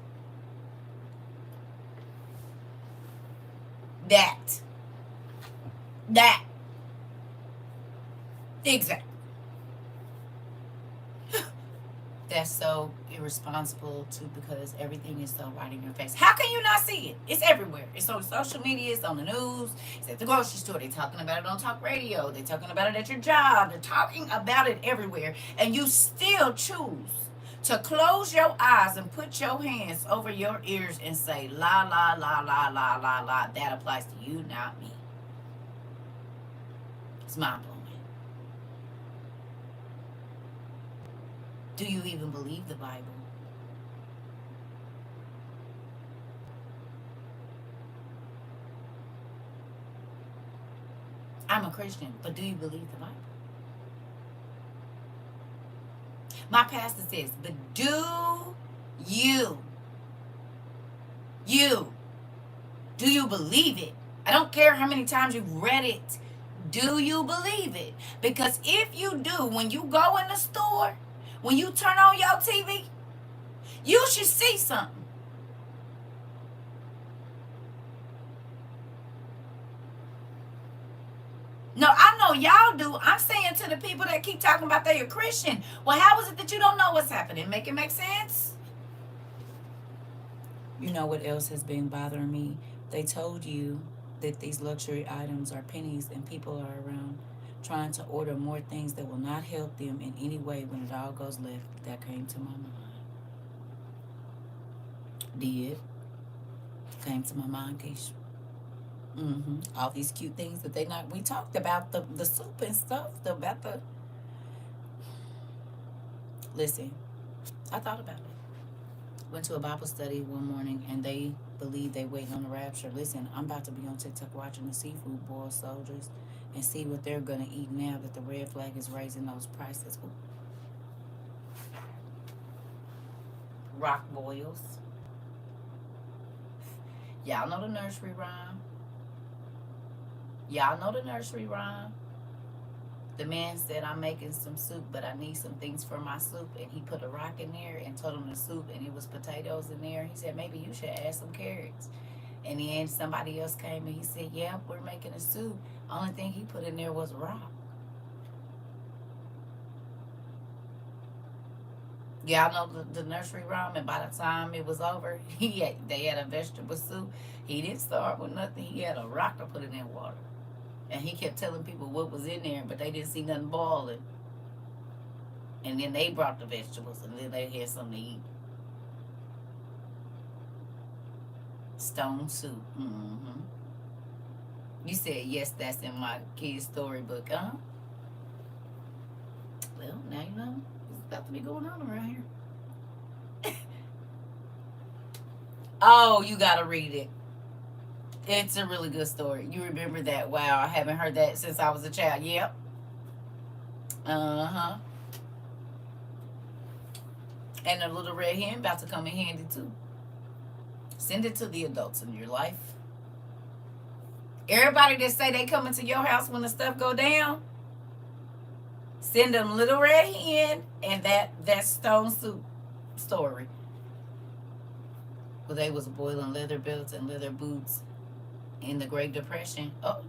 Speaker 1: Exactly. That's so irresponsible too, because everything is so right in your face. How can you not see it? It's everywhere. It's on social media, it's on the news, it's at the grocery store, they're talking about it on talk radio, they're talking about it at your job, they're talking about it everywhere, and you still choose to close your eyes and put your hands over your ears and say la la la la la la la. That applies to you, not me. It's mind blowing. Do you even believe the Bible? I'm a Christian, but do you believe the Bible? My pastor says, but do you do you believe it? I don't care how many times you've read it. Do you believe it? Because if you do, when you go in the store, when you turn on your TV, you should see something. No, I know y'all do. I'm saying to the people that keep talking about they're a Christian. Well, how is it that you don't know what's happening? Make it make sense? You know what else has been bothering me? They told you that these luxury items are pennies, and people are around trying to order more things that will not help them in any way when it all goes left. That came to my mind. Did. Came to my mind, Keisha. All these cute things that they not. We talked about the soup and stuff. About the. Listen, I thought about it. Went to a Bible study one morning, and they believe they waiting on the rapture. Listen, I'm about to be on TikTok watching the seafood boil soldiers and see what they're gonna eat now that the red flag is raising those prices. Rock boils. Y'all know the nursery rhyme. Y'all know the nursery rhyme. The man said, I'm making some soup, but I need some things for my soup. And he put a rock in there and told him the soup, and it was potatoes in there. He said, maybe you should add some carrots. And then somebody else came and he said, yeah, we're making a soup. Only thing he put in there was a rock. Y'all know the nursery rhyme, and by the time it was over, they had a vegetable soup. He didn't start with nothing. He had a rock to put in that water. And he kept telling people what was in there, but they didn't see nothing boiling. And then they brought the vegetables, and then they had something to eat. Stone soup. You said, yes, that's in my kid's storybook, huh? Well, now you know. It's about to be going on around here. Oh, you got to read it. It's a really good story. You remember that? Wow, I haven't heard that since I was a child. Yep. Uh-huh. And the little red hen about to come in handy too. Send it to the adults in your life. Everybody that say they coming to your house when the stuff go down, send them little red hen and that stone soup story. Well, they was boiling leather belts and leather boots in the Great Depression. Oh.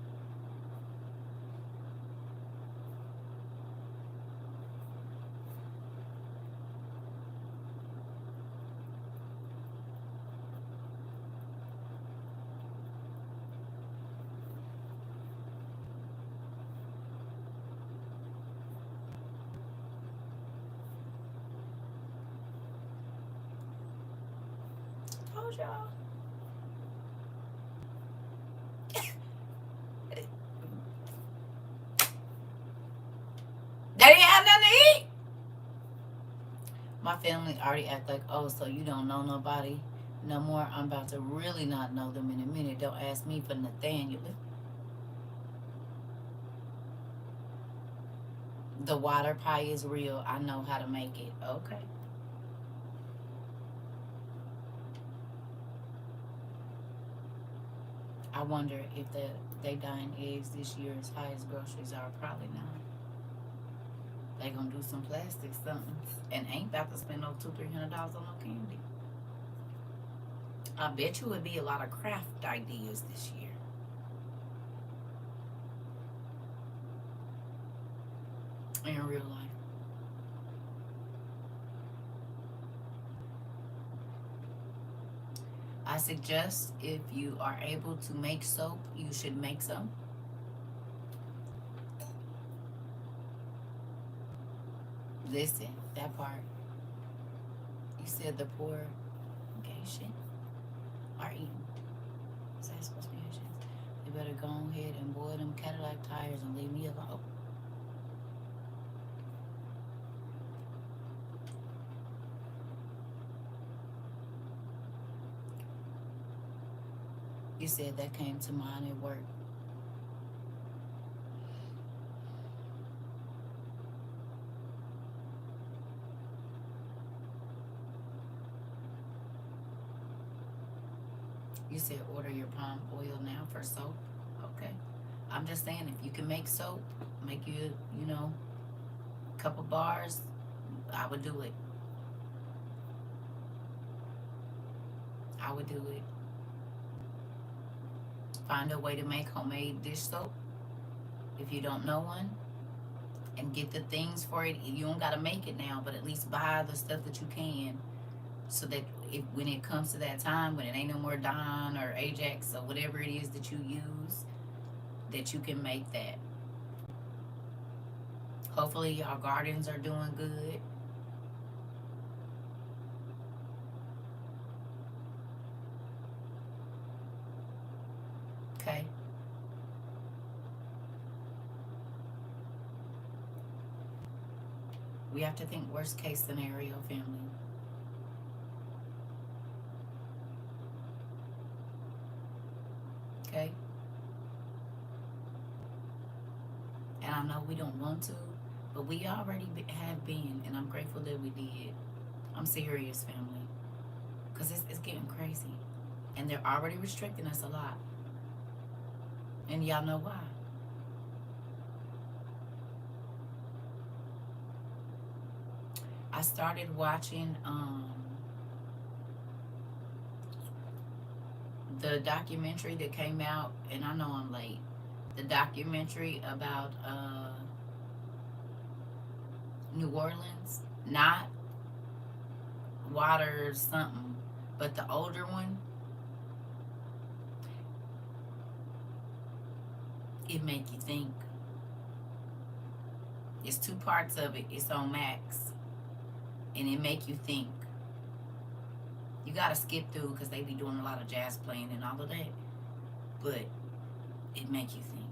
Speaker 1: Told y'all. They didn't have nothing to eat. My family already act like, oh, so you don't know nobody no more. I'm about to really not know them in a minute. Don't ask me for Nathaniel. The water pie is real. I know how to make it. Okay. I wonder if they dyeing eggs this year as high as groceries are. Probably not. They gonna do some plastic something and ain't about to spend no $200-300 on no candy. I bet you would be a lot of craft ideas this year. In real life. I suggest if you are able to make soap, you should make some. Listen, that part. You said the poor Haitian are eating. Is that supposed to be Haitians? They better go ahead and boil them Cadillac tires and leave me alone. You said that came to mind at work. You said order your palm oil now for soap. Okay. I'm just saying, if you can make soap, make you, a couple bars, I would do it. I would do it. Find a way to make homemade dish soap if you don't know one, and get the things for it. You don't gotta make it now, but at least buy the stuff that you can, so that when it comes to that time, when it ain't no more Dawn or Ajax or whatever it is that you use, that you can make that. Hopefully y'all gardens are doing good. Okay. We have to think worst case scenario, family. Okay? And I know we don't want to, but we already have been, and I'm grateful that we did. I'm serious, family. Because it's getting crazy. And they're already restricting us a lot. And y'all know why. I started watching the documentary that came out, and I know I'm late. The documentary about New Orleans, not water something, but the older one. It make you think. It's 2 parts of it. It's on Max, and it make you think. You gotta skip through because they be doing a lot of jazz playing and all of that, but it make you think.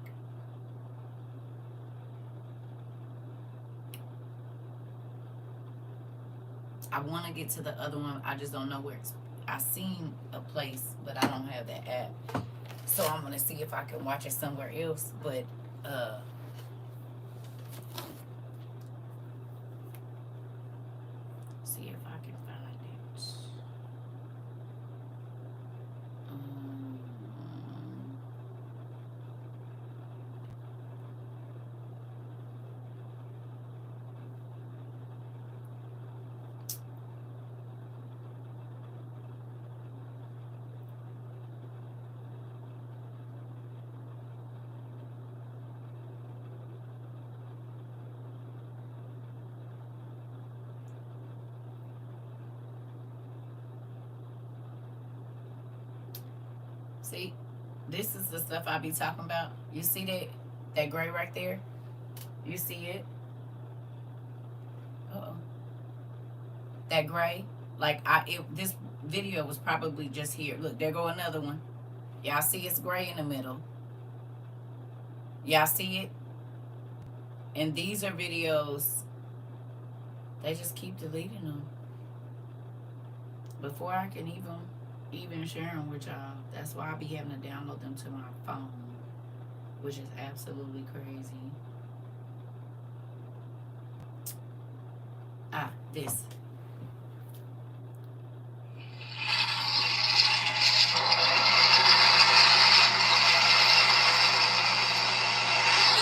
Speaker 1: I want to get to the other one. I just don't know where it's. I seen a place, but I don't have that app. So I'm gonna see if I can watch it somewhere else. But see if I can find it. See, this is the stuff I be talking about. You see that gray right there? You see it? Uh-oh. That gray? Like, this video was probably just here. Look, there go another one. Y'all see it's gray in the middle. Y'all see it? And these are videos. They just keep deleting them. Before I can even share them with y'all. That's why I be having to download them to my phone, which is absolutely crazy. This.
Speaker 5: Is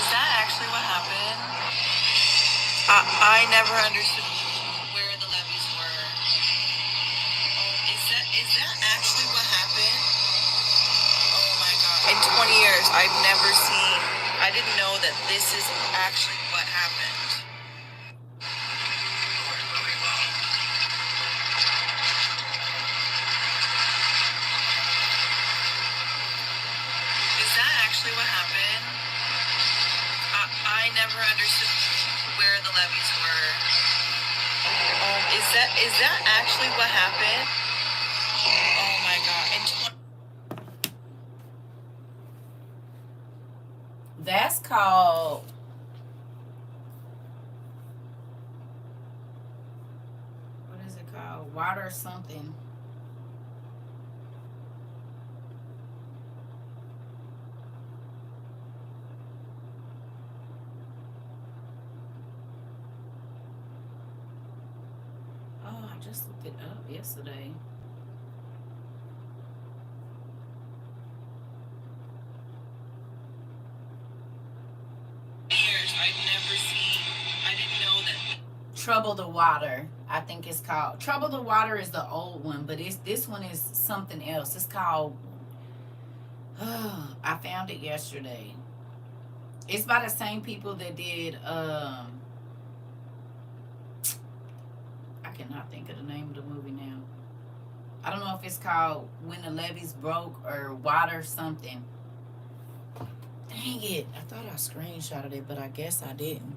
Speaker 5: that actually what happened? I never understood where the levees were. Is that actually what happened? Oh my god. In 20 years, I've never seen. I didn't know that this is actually what happened. Is that actually what happened? I never understood where the levees were. Is that actually what happened? Oh my god.
Speaker 1: That's called, what is it called? Water something. Oh, I just looked it up yesterday. Trouble the Water, I think it's called. Trouble the Water is the old one, but this one is something else. It's called, I found it yesterday. It's by the same people that did, I cannot think of the name of the movie now. I don't know if it's called When the Levees Broke or Water something. Dang it. I thought I screenshotted it, but I guess I didn't.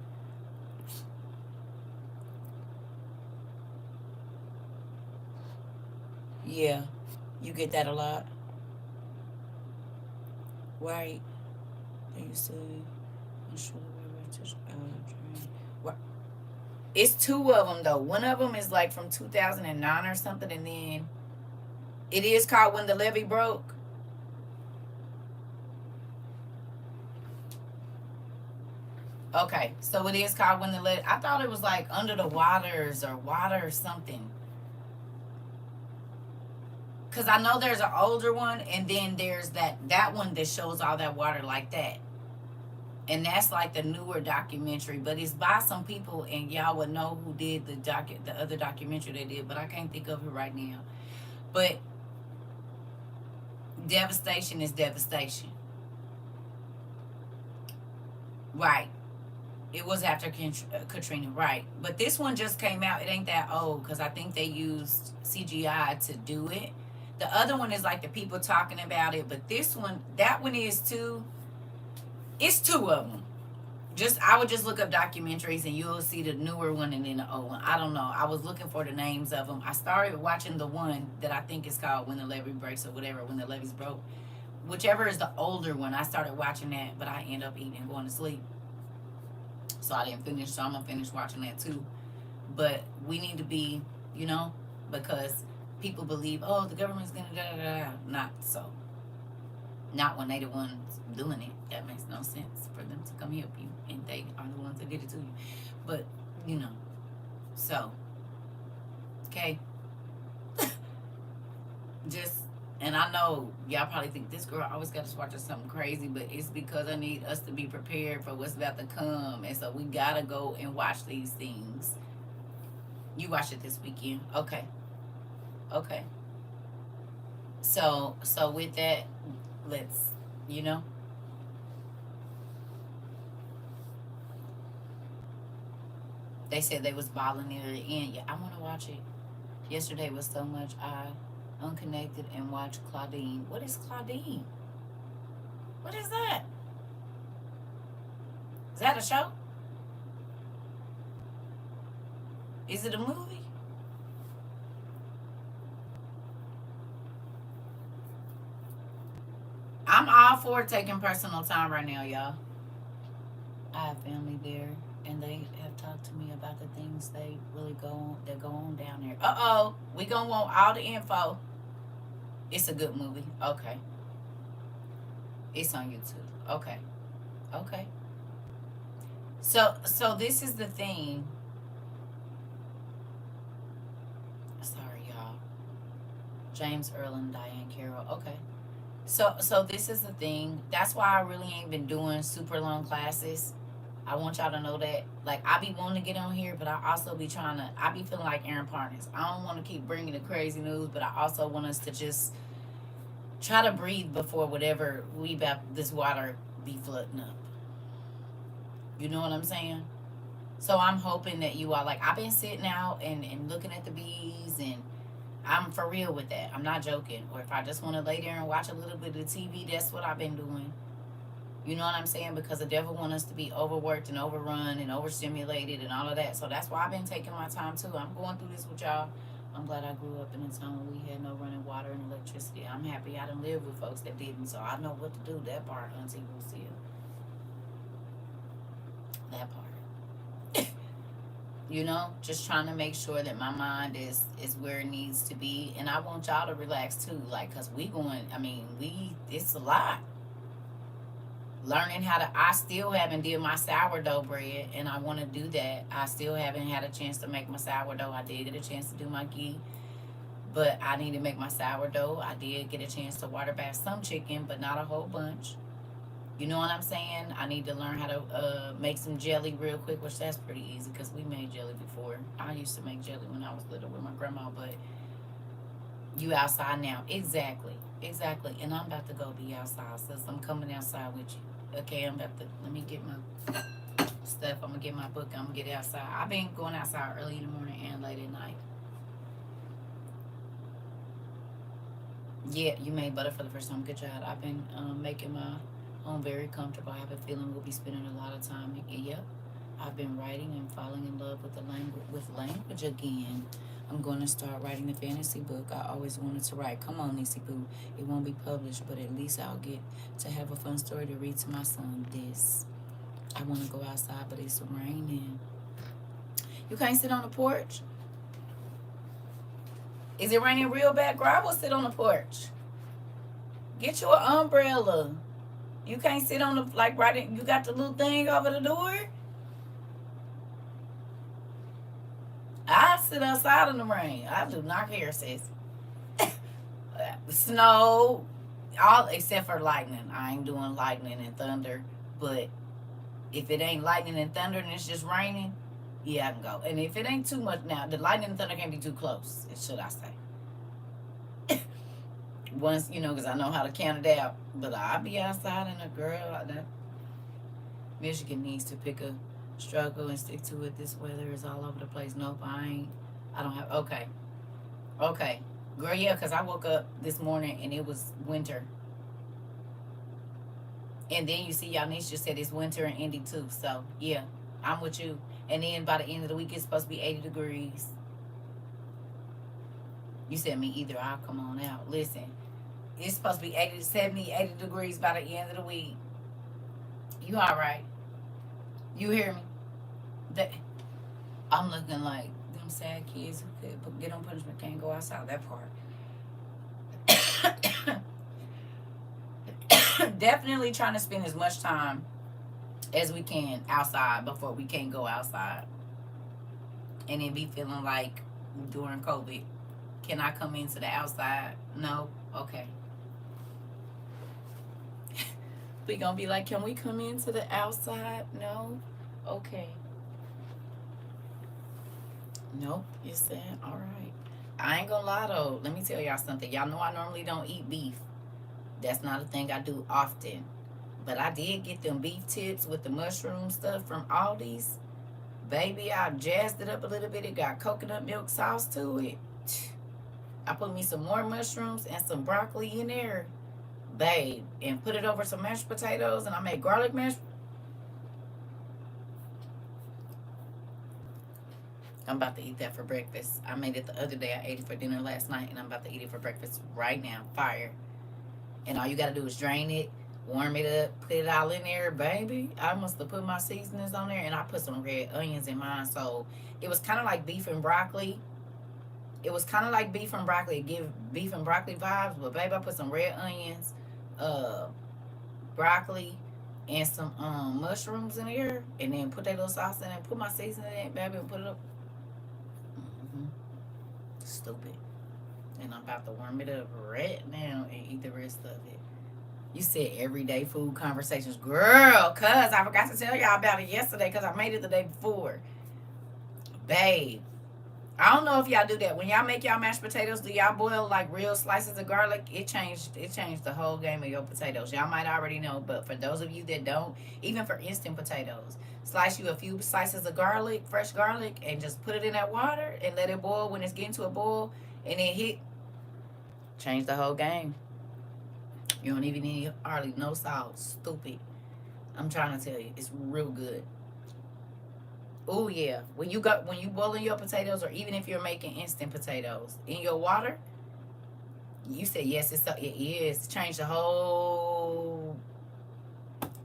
Speaker 1: Yeah, you get that a lot. Right. They used to. It's two of them though. One of them is like from 2009 or something, and then it is called When the Levee Broke. Okay, so it is called When the Levee. I thought it was like Under the Waters or Water or something. Because I know there's an older one, and then there's that one that shows all that water like that. And that's like the newer documentary, but it's by some people, and y'all would know who did the other documentary they did, but I can't think of it right now. But devastation is devastation. Right. It was after Katrina, right. But this one just came out. It ain't that old, because I think they used CGI to do it. The other one is like the people talking about it, but this one, that one is too. It's two of them. I would just look up documentaries and you'll see the newer one and then the old one. I don't know. I was looking for the names of them. I started watching the one that I think is called When the Levee Breaks or whatever, When the Levees Broke. Whichever is the older one, I started watching that, but I end up eating and going to sleep. So I didn't finish, so I'm going to finish watching that too. But we need to be, because people believe, oh, the government's going to da-da-da. Not so. Not when they the ones doing it. That makes no sense for them to come help you, and they are the ones that did it to you. But so okay. And I know y'all probably think this girl always got us watching something crazy, but it's because I need us to be prepared for what's about to come, and so we gotta go and watch these things. You watch it this weekend, okay? So with that, let's they said they was balling near the end. Yeah, I want to watch it. Yesterday was so much. I unconnected and watched Claudine. What is Claudine? What is that? Is that a show? Is it a movie? I'm all for taking personal time right now, y'all. I have family there, and they have talked to me about the things they really go on down there. We gonna want all the info. It's a good movie. Okay. It's on YouTube. Okay. So this is the thing. James Earl and Diane Carroll. Okay. So this is the thing. That's why I really ain't been doing super long classes. I want y'all to know that. Like, I be wanting to get on here, but I also be trying to. I be feeling like Aaron Partners. I don't want to keep bringing the crazy news, but I also want us to just try to breathe before whatever we about this water be flooding up. You know what I'm saying? So I'm hoping that you all, like, I've been sitting out and looking at the bees, and I'm for real with that. I'm not joking. Or if I just want to lay there and watch a little bit of TV, that's what I've been doing. You know what I'm saying? Because the devil wants us to be overworked and overrun and overstimulated and all of that. So that's why I've been taking my time too. I'm going through this with y'all. I'm glad I grew up in a time when we had no running water and electricity. I'm happy I didn't live with folks that didn't, so I know what to do. That part, Auntie Lucille. That part. You know, just trying to make sure that my mind is where it needs to be. And I want y'all to relax too. Like, because we going, I mean, it's a lot. Learning how to, I still haven't did my sourdough bread, and I want to do that. I still haven't had a chance to make my sourdough. I did get a chance to do my ghee, but I need to make my sourdough. I did get a chance to water bath some chicken, but not a whole bunch. You know what I'm saying? I need to learn how to make some jelly real quick, which that's pretty easy because we made jelly before. I used to make jelly when I was little with my grandma, but you outside now. Exactly. Exactly. And I'm about to go be outside, so I'm coming outside with you. Okay, I'm about to, let me get my stuff. I'm going to get my book. I'm going to get outside. I've been going outside early in the morning and late at night. Yeah, you made butter for the first time. Good job. I've been making my home very comfortable. I have a feeling we'll be spending a lot of time. Yep. I've been writing and falling in love with language again. I'm going to start writing the fantasy book I always wanted to write. Come on, Nisi Boo. It won't be published, but at least I'll get to have a fun story to read to my son. I want to go outside, but it's raining. You can't sit on the porch? Is it raining real bad? Girl, I will sit on the porch. Get you an umbrella. You can't sit on the, like, right, you got the little thing over the door? I sit outside in the rain. I do not care, sis. Snow, all except for lightning. I ain't doing lightning and thunder. But if it ain't lightning and thunder and it's just raining, yeah, I can go. And if it ain't too much now, the lightning and thunder can't be too close, should I say. Once, you know, because I know how to count it out. But I'll be outside and a girl like that. Michigan needs to pick a struggle and stick to it. This weather is all over the place. Nope, I don't have, okay. Girl, yeah, because I woke up this morning and it was winter. And then you see, y'all niece just said it's winter in Indy too. So, yeah, I'm with you. And then by the end of the week, it's supposed to be 80 degrees. You said me either. I'll come on out. Listen, it's supposed to be 80 to 70, 80 degrees by the end of the week. You all right? You hear me? I'm looking like them sad kids who could get on punishment can't go outside. That part. Definitely trying to spend as much time as we can outside before we can't go outside. And then be feeling like during COVID, can I come into the outside? No? Okay. We gonna be like, can we come into the outside? No? Okay. Nope, you said, all right. I ain't gonna lie though. Let me tell y'all something. Y'all know I normally don't eat beef. That's not a thing I do often. But I did get them beef tips with the mushroom stuff from Aldi's. Baby, I jazzed it up a little bit. It got coconut milk sauce to it. I put me some more mushrooms and some broccoli in there, babe, and put it over some mashed potatoes, and I made garlic mashed. I'm about to eat that for breakfast. I made it the other day. I ate it for dinner last night, and I'm about to eat it for breakfast right now. Fire. And all you got to do is drain it, warm it up, put it all in there, baby. I must have put my seasonings on there, and I put some red onions in mine. So it was kind of like beef and broccoli. It was kind of like beef and broccoli. It give beef and broccoli vibes, but baby, I put some red onions, broccoli, and some mushrooms in there, and then put that little sauce in and put my seasoning in it, baby, and put it up. Stupid. And I'm about to warm it up right now and eat the rest of it. You said everyday food conversations. Girl, cuz I forgot to tell y'all about it yesterday because I made it the day before. Babe, I don't know if y'all do that. When y'all make y'all mashed potatoes, do y'all boil like real slices of garlic? It changed the whole game of your potatoes. Y'all might already know, but for those of you that don't, even for instant potatoes, slice you a few slices of garlic, fresh garlic, and just put it in that water and let it boil when it's getting to a boil, and then change the whole game. You don't even need hardly no salt. Stupid. I'm trying to tell you, it's real good. Oh yeah, when you boiling your potatoes, or even if you're making instant potatoes in your water, you say yes, it is. Change the whole.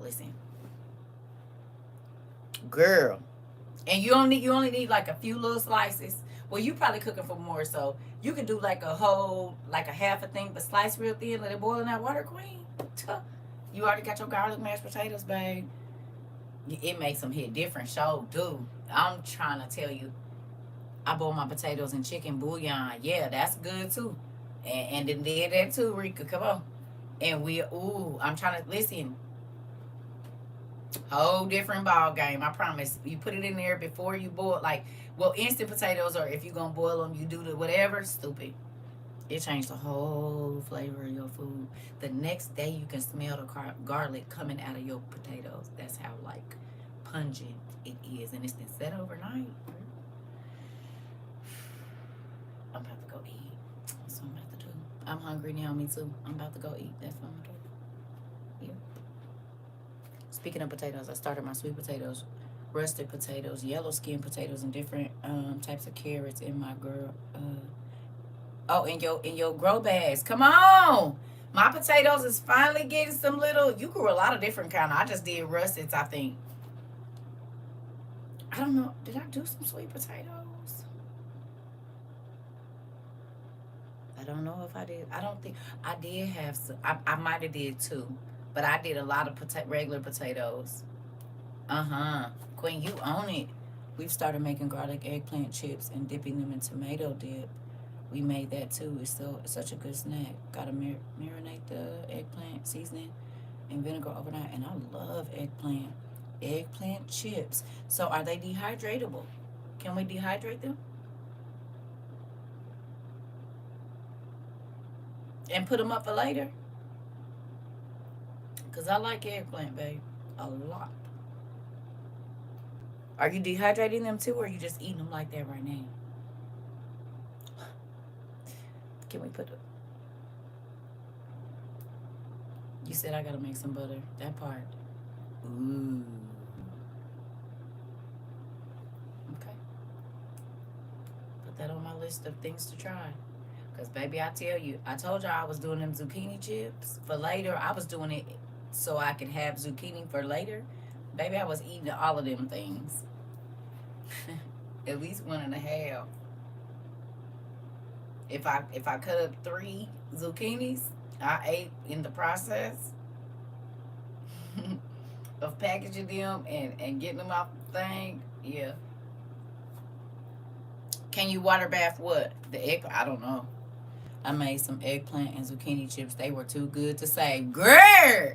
Speaker 1: Listen, girl, and you only need like a few little slices. Well, you probably cooking for more, so you can do like a half a thing, but slice real thin, let it boil in that water, queen. You already got your garlic mashed potatoes, babe. It makes them hit different. So, dude, I'm trying to tell you, I boil my potatoes in chicken bouillon. Yeah, that's good too. And then did that too, Rika. Come on. And I'm trying to listen. Whole different ball game. I promise. You put it in there before you boil. Instant potatoes, or if you're going to boil them, you do the whatever. Stupid. It changed the whole flavor of your food. The next day, you can smell the garlic coming out of your potatoes. That's how, pungent it is. And it's been set overnight. I'm about to go eat. That's what I'm about to do. I'm hungry now, me too. I'm about to go eat. That's what I'm going to do. Yeah. Speaking of potatoes, I started my sweet potatoes, rusted potatoes, yellow skin potatoes, and different types of carrots in my in your grow bags. Come on. My potatoes is finally getting some little. You grew a lot of different kind. I just did russets, I think. I don't know. Did I do some sweet potatoes? I don't know if I did. I don't think I did have some. I might have did too, but I did a lot of regular potatoes. Queen, you own it. We've started making garlic eggplant chips and dipping them in tomato dip. We made that too. It's such a good snack. Gotta marinate the eggplant seasoning in vinegar overnight. And I love eggplant chips. So are they dehydratable? Can we dehydrate them? And put them up for later? Because I like eggplant, babe. A lot. Are you dehydrating them too, or are you just eating them like that right now? Can we put it? You said I gotta make some butter. That part. Ooh. Okay. Put that on my list of things to try. Because, baby, I told y'all I was doing them zucchini chips for later. I was doing it so I could have zucchini for later. Baby, I was eating all of them things. At least 1.5. If I cut up 3 zucchinis, I ate in the process of packaging them and getting them off the thing. Yeah. Can you water bath what? The egg? I don't know. I made some eggplant and zucchini chips. They were too good to say. Girl,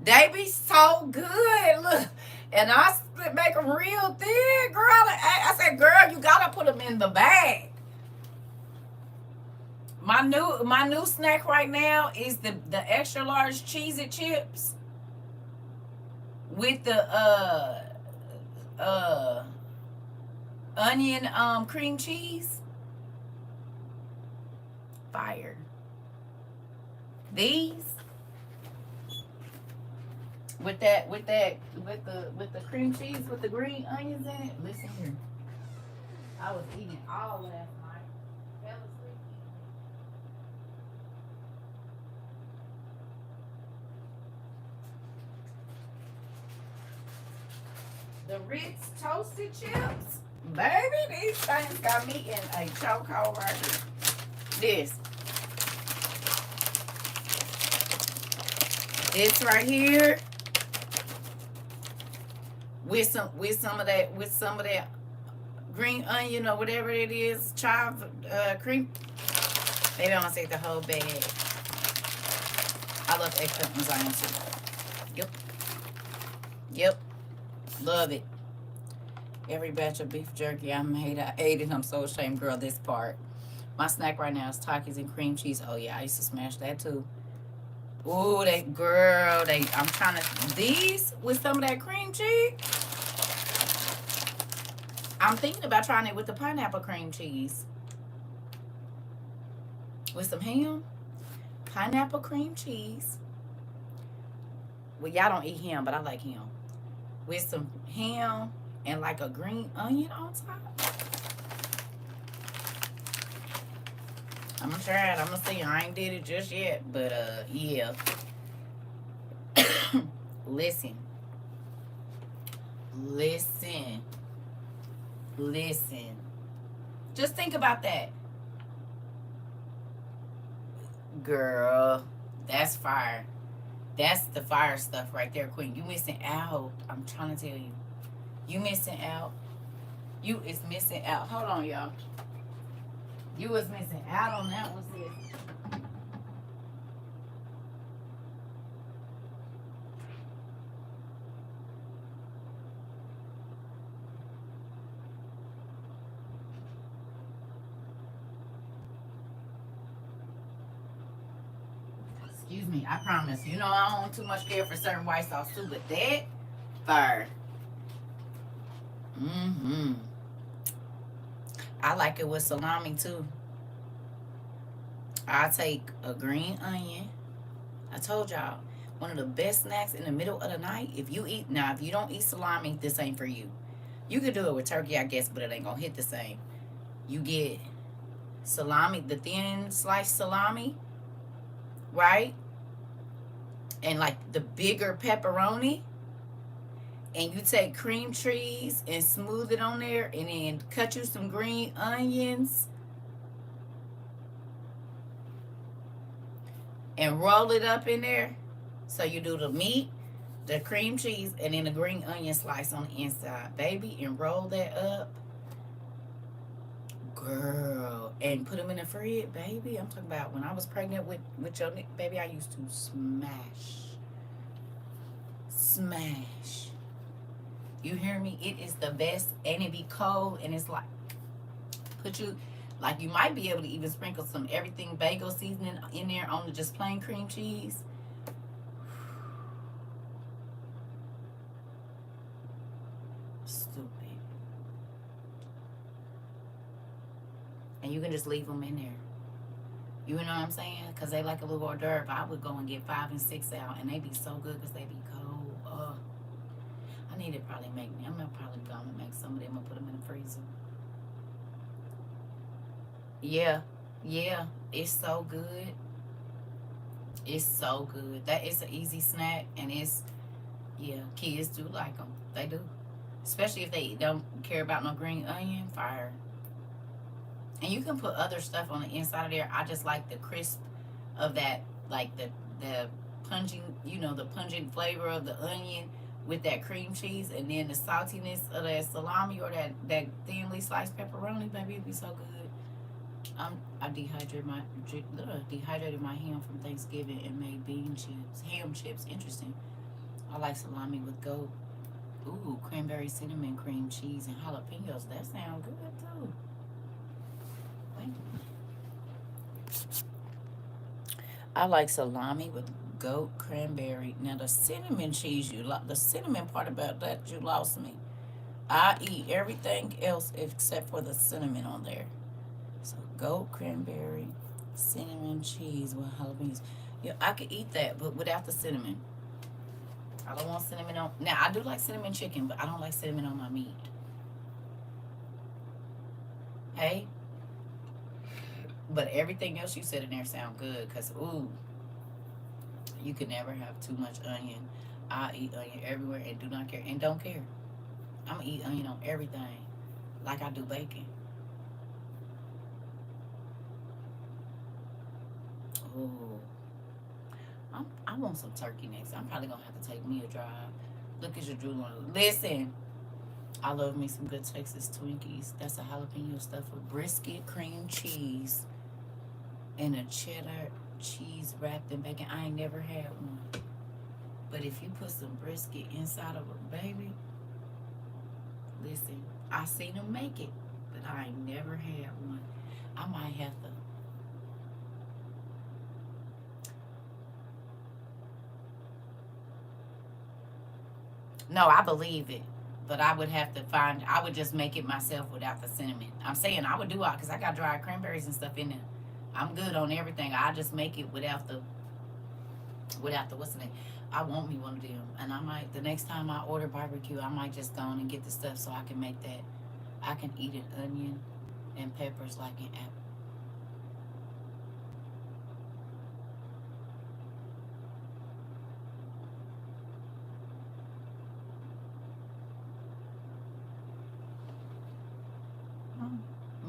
Speaker 1: they be so good. Look, and I make them real thin, girl. I said, girl, you gotta put them in the bag. My new snack right now is the extra large Cheez-It chips with the onion cream cheese. Fire. These with the cream cheese with the green onions in it. Listen here. I was eating all last night. Fell asleep. The Ritz toasted chips. Baby, these things got me in a chokehold right here. This right here with some of that green onion or whatever it is, chive cream. Maybe I'm gonna take the whole bag. I love eggplant lasagna too. Yep. Yep. Love it. Every batch of beef jerky I made, I ate it. I'm so ashamed, girl, this part. My snack right now is Takis and cream cheese. Oh, yeah, I used to smash that too. Ooh, I'm trying to, these with some of that cream cheese. I'm thinking about trying it with the pineapple cream cheese. With some ham, pineapple cream cheese. Well, y'all don't eat ham, but I like ham. With some ham and like a green onion on top. I'm gonna try it. I'm gonna see. I ain't did it just yet, but yeah. Listen. Just think about that. Girl, that's fire. That's the fire stuff right there, Queen. You missing out. I'm trying to tell you. You missing out. You is missing out. Hold on, y'all. You was missing out on that one, sis. Excuse me, I promise. You know I don't too much care for certain white sauce too, but that fire. Mm-hmm. I like it with salami too. I take a green onion. I told y'all, one of the best snacks in the middle of the night. If you don't eat salami, this ain't for you. You could do it with turkey, I guess, but it ain't gonna hit the same. You get salami, the thin sliced salami, right? And like the bigger pepperoni. And you take cream cheese and smooth it on there, and then cut you some green onions and roll it up in there. So you do the meat, the cream cheese, and then the green onion slice on the inside, baby, and roll that up. Girl, and put them in the fridge, baby. I'm talking about when I was pregnant with your baby, I used to smash. You hear me? It is the best, and it be cold, and it's like, you might be able to even sprinkle some everything bagel seasoning in there on the just plain cream cheese. Stupid. And you can just leave them in there. You know what I'm saying? Because they like a little hors d'oeuvre. I would go and get 5 and 6 out, and they be so good because they be cold. I need to probably I'm gonna probably go and make some of them and put them in the freezer. Yeah, it's so good. It's so good. That is an easy snack, and kids do like them. They do, especially if they don't care about no green onion. Fire. And you can put other stuff on the inside of there. I just like the crisp of that, like the pungent, the pungent flavor of the onion with that cream cheese, and then the saltiness of that salami or that thinly sliced pepperoni, baby, it'd be so good. I dehydrated my ham from Thanksgiving and made ham chips. Interesting. I like salami with goat. Ooh, cranberry cinnamon cream cheese and jalapenos. That sounds good too. I like salami with goat cranberry. Now the cinnamon cheese, the cinnamon part about that, you lost me. I eat everything else except for the cinnamon on there. So goat cranberry, cinnamon cheese with jalapenos. Yeah, I could eat that, but without the cinnamon. I don't want cinnamon on. Now I do like cinnamon chicken, but I don't like cinnamon on my meat. Hey. But everything else you said in there sound good, because, ooh, you can never have too much onion. I eat onion everywhere and do not care, and don't care. I'm going to eat onion on everything, like I do bacon. Ooh. I want some turkey next. I'm probably going to have to take me a drive. Look at your drool on it. Listen, I love me some good Texas Twinkies. That's a jalapeno stuff with brisket, cream cheese. and a cheddar cheese wrapped in bacon. I ain't never had one. But if you put some brisket inside of a baby, listen, I seen them make it, but I ain't never had one. I might have to. No, I believe it. But I would have to find, I would just make it myself without the cinnamon. I'm saying I would do all, because I got dried cranberries and stuff in there. I'm good on everything. I just make it without the, what's the name? I want me one of them. And I might, the next time I order barbecue, I might just go on and get the stuff so I can make that. I can eat an onion and peppers like an apple.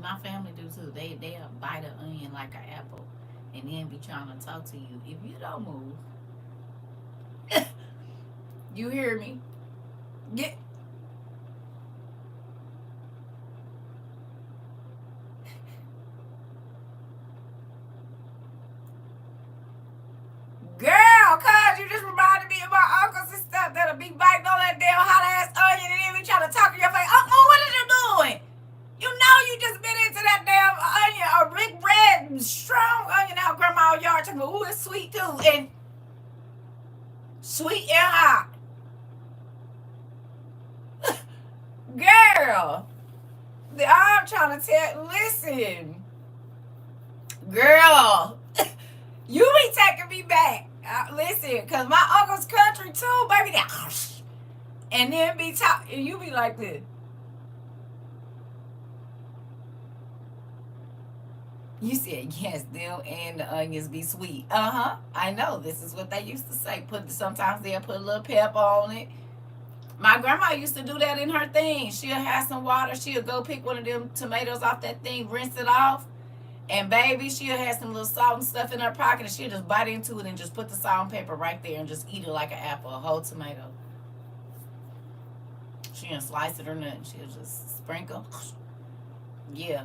Speaker 1: My family do too. They'll bite an onion like an apple and then be trying to talk to you. If you don't move, you hear me? Get. Girl, cuz you just reminded me of my uncles and stuff that'll be biting on that damn hot ass onion and then be trying to talk in your face. Uncle, what are you doing? You know you just been into that damn onion, a big red, strong onion out grandma's yard. Ooh, it's sweet too. And sweet and hot. Girl, I'm trying to tell, listen. Girl, you be taking me back. Listen, because my uncle's country too, baby. And then be talking, you be like this. You said yes, them and the onions be sweet. I know. This is what they used to say. Sometimes they'll put a little pepper on it. My grandma used to do that in her thing. She'll have some water. She'll go pick one of them tomatoes off that thing, rinse it off. And baby, she'll have some little salt and stuff in her pocket, and she'll just bite into it and just put the salt and pepper right there and just eat it like an apple, a whole tomato. She didn't slice it or nothing. She'll just sprinkle. Yeah.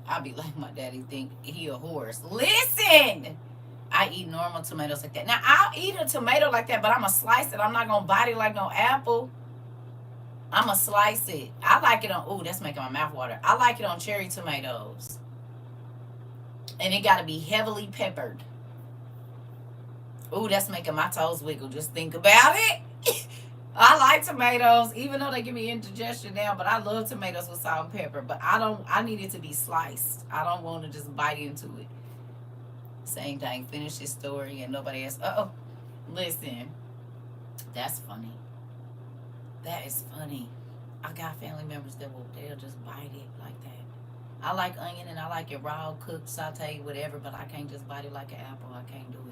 Speaker 1: I'll be like my daddy think he a horse. Listen! I eat normal tomatoes like that. Now, I'll eat a tomato like that, but I'm going to slice it. I'm not going to bite it like no apple. I'm going to slice it. I like it on, ooh, that's making my mouth water. I like it on cherry tomatoes. And it got to be heavily peppered. Ooh, that's making my toes wiggle. Just think about it. I like tomatoes, even though they give me indigestion now, but I love tomatoes with salt and pepper. But I need it to be sliced. I don't want to just bite into it. Same thing, finish this story and nobody else. Listen, that's funny. That is funny. I got family members they'll just bite it like that. I like onion and I like it raw, cooked, sauteed, whatever, but I can't just bite it like an apple. I can't do it.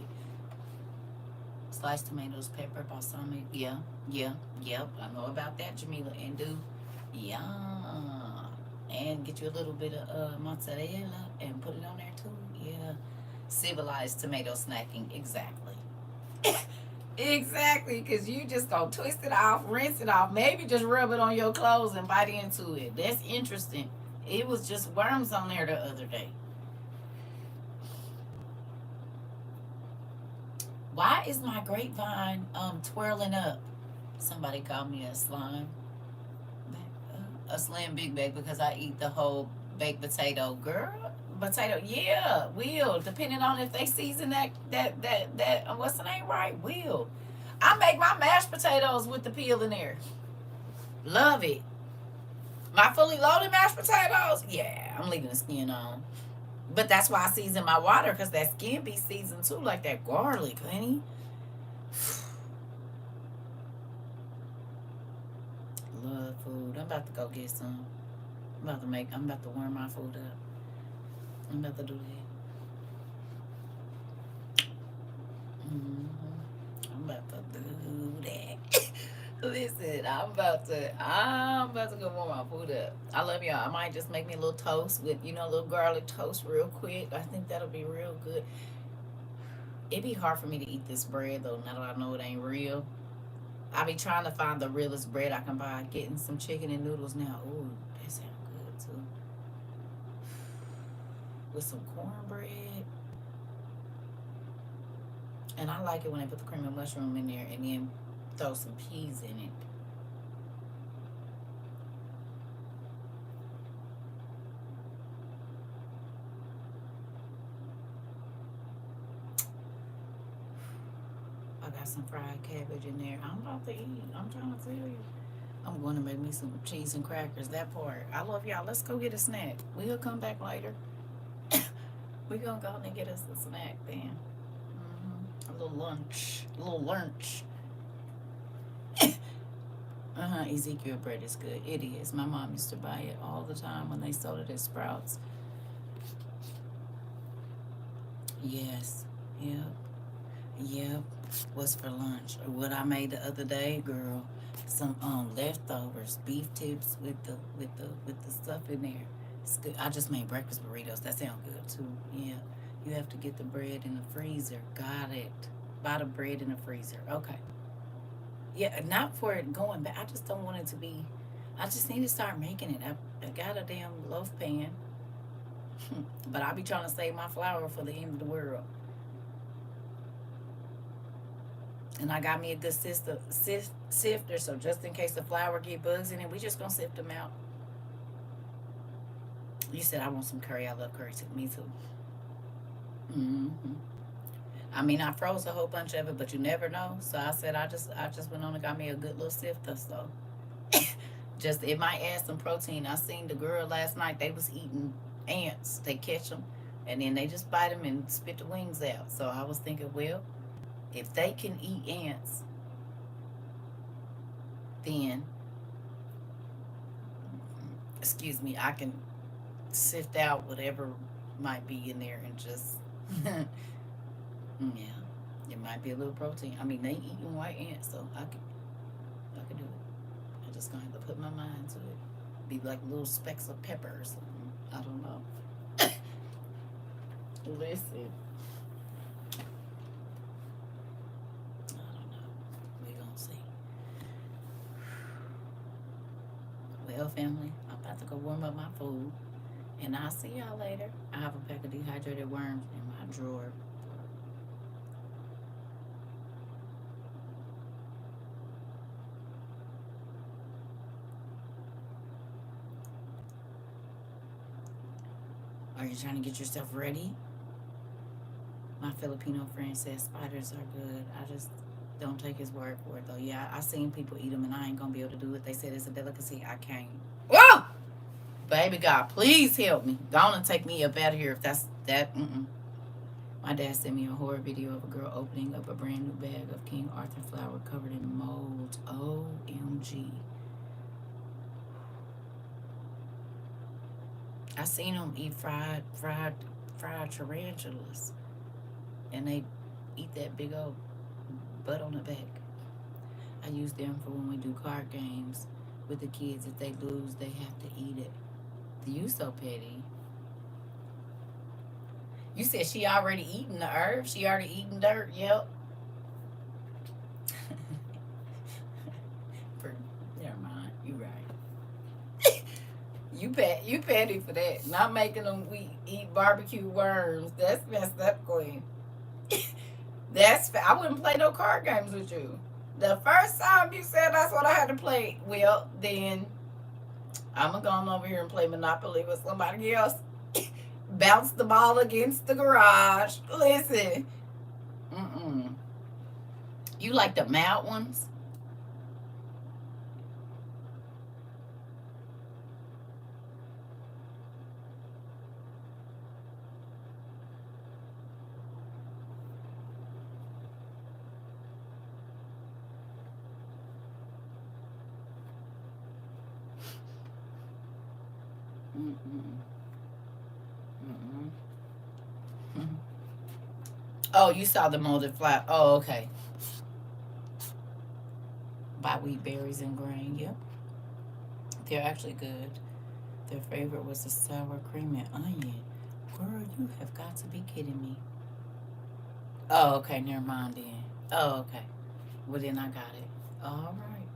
Speaker 1: Sliced tomatoes, pepper, balsamic. Yeah. I know about that, Jamila. And do, yeah. And get you a little bit of mozzarella and put it on there too. Yeah. Civilized tomato snacking. Exactly. Exactly, because you just gonna twist it off, rinse it off, maybe just rub it on your clothes and bite into it. That's interesting. It was just worms on there the other day. Why is my grapevine twirling up? Somebody called me a slime. A slim big bag because I eat the whole baked potato. Girl, potato, yeah, will. Depending on if they season that what's the name right? Will. I make my mashed potatoes with the peel in there. Love it. My fully loaded mashed potatoes, yeah, I'm leaving the skin on. But that's why I season my water, because that skin be seasoned too, like that garlic, honey. Love food. I'm about to go get some. I'm about to warm my food up. I'm about to do that. I'm about to do that. Listen, I'm about to go warm my food up. I love y'all. I might just make me a little toast with, a little garlic toast real quick. I think that'll be real good. It'd be hard for me to eat this bread though, now that I know it ain't real. I be trying to find the realest bread I can buy. Getting some chicken and noodles now. Ooh, that sounds good too. with some cornbread. And I like it when they put the cream of mushroom in there and then throw some peas in it. I got some fried cabbage in there. I'm about to eat. I'm trying to tell you. I'm going to make me some cheese and crackers. That part. I love y'all. Let's go get a snack. We'll come back later. We're going to go and get us a snack then. A little lunch. A little lunch. Ezekiel bread is good. It is. My mom used to buy it all the time when they sold it at Sprouts. Yes. Yep. What's for lunch? Or what I made the other day, girl. Some leftovers, beef tips with the stuff in there. It's good. I just made breakfast burritos. That sounds good too. Yeah. You have to get the bread in the freezer. Got it. Buy the bread in the freezer. Okay. Yeah, not for it going back. I just don't want it to be. I just need to start making it. I got a damn loaf pan, but I be trying to save my flour for the end of the world. And I got me a good sifter, so just in case the flour get bugs in it, we just gonna sift them out. You said I want some curry. I love curry too. Me too. I mean, I froze a whole bunch of it, but you never know. So I said I just went on and got me a good little sifter. So just it might add some protein. I seen the girl last night. They was eating ants. They catch them, and then they just bite them and spit the wings out. So I was thinking, well, if they can eat ants, then excuse me, I can sift out whatever might be in there and just yeah, it might be a little protein. I mean, they eating white ants, so I could do it. I just gonna have to put my mind to it. Be like little specks of pepper or something. I don't know. Listen, I don't know. We gonna see. Well, family, I'm about to go warm up my food, and I'll see y'all later. I have a pack of dehydrated worms in my drawer. Are you trying to get yourself ready? My Filipino friend says spiders are good. I just don't take his word for it, though. Yeah, I seen people eat them, and I ain't gonna be able to do it. They said it's a delicacy. I can't. Whoa! Baby God, please help me. Go on and take me up out of here if that's that. My dad sent me a horror video of a girl opening up a brand new bag of King Arthur flour covered in mold. OMG. I seen them eat fried tarantulas, and they eat that big old butt on the back. I use them for when we do card games with the kids. If they lose, they have to eat it. You so petty. You said she already eaten the herb. She already eaten dirt. Yep. Never mind. You right. You petty for that. Not making them eat barbecue worms. That's messed up, Queen. I wouldn't play no card games with you. The first time you said that's what I had to play, well, then I'm going to go on over here and play Monopoly with somebody else. Bounce the ball against the garage. Listen. You like the mild ones? Oh, you saw the molded flour. Oh, okay. Buy wheat berries and grain. Yep. They're actually good. Their favorite was the sour cream and onion. Girl, you have got to be kidding me. Oh, okay. Never mind then. Oh, okay. Well, then I got it. All right.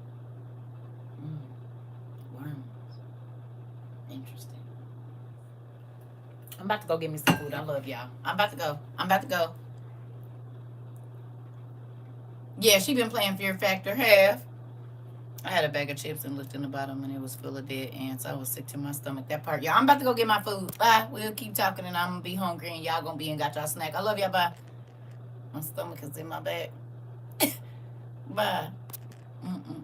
Speaker 1: Worms. Interesting. I'm about to go get me some food. I love y'all. I'm about to go. Yeah, she been playing Fear Factor half. I had a bag of chips and looked in the bottom and it was full of dead ants. I was sick to my stomach. That part. Y'all, I'm about to go get my food. Bye. We'll keep talking and I'm going to be hungry and y'all going to be and got y'all snack. I love y'all. Bye. My stomach is in my bag. Bye. Mm-mm.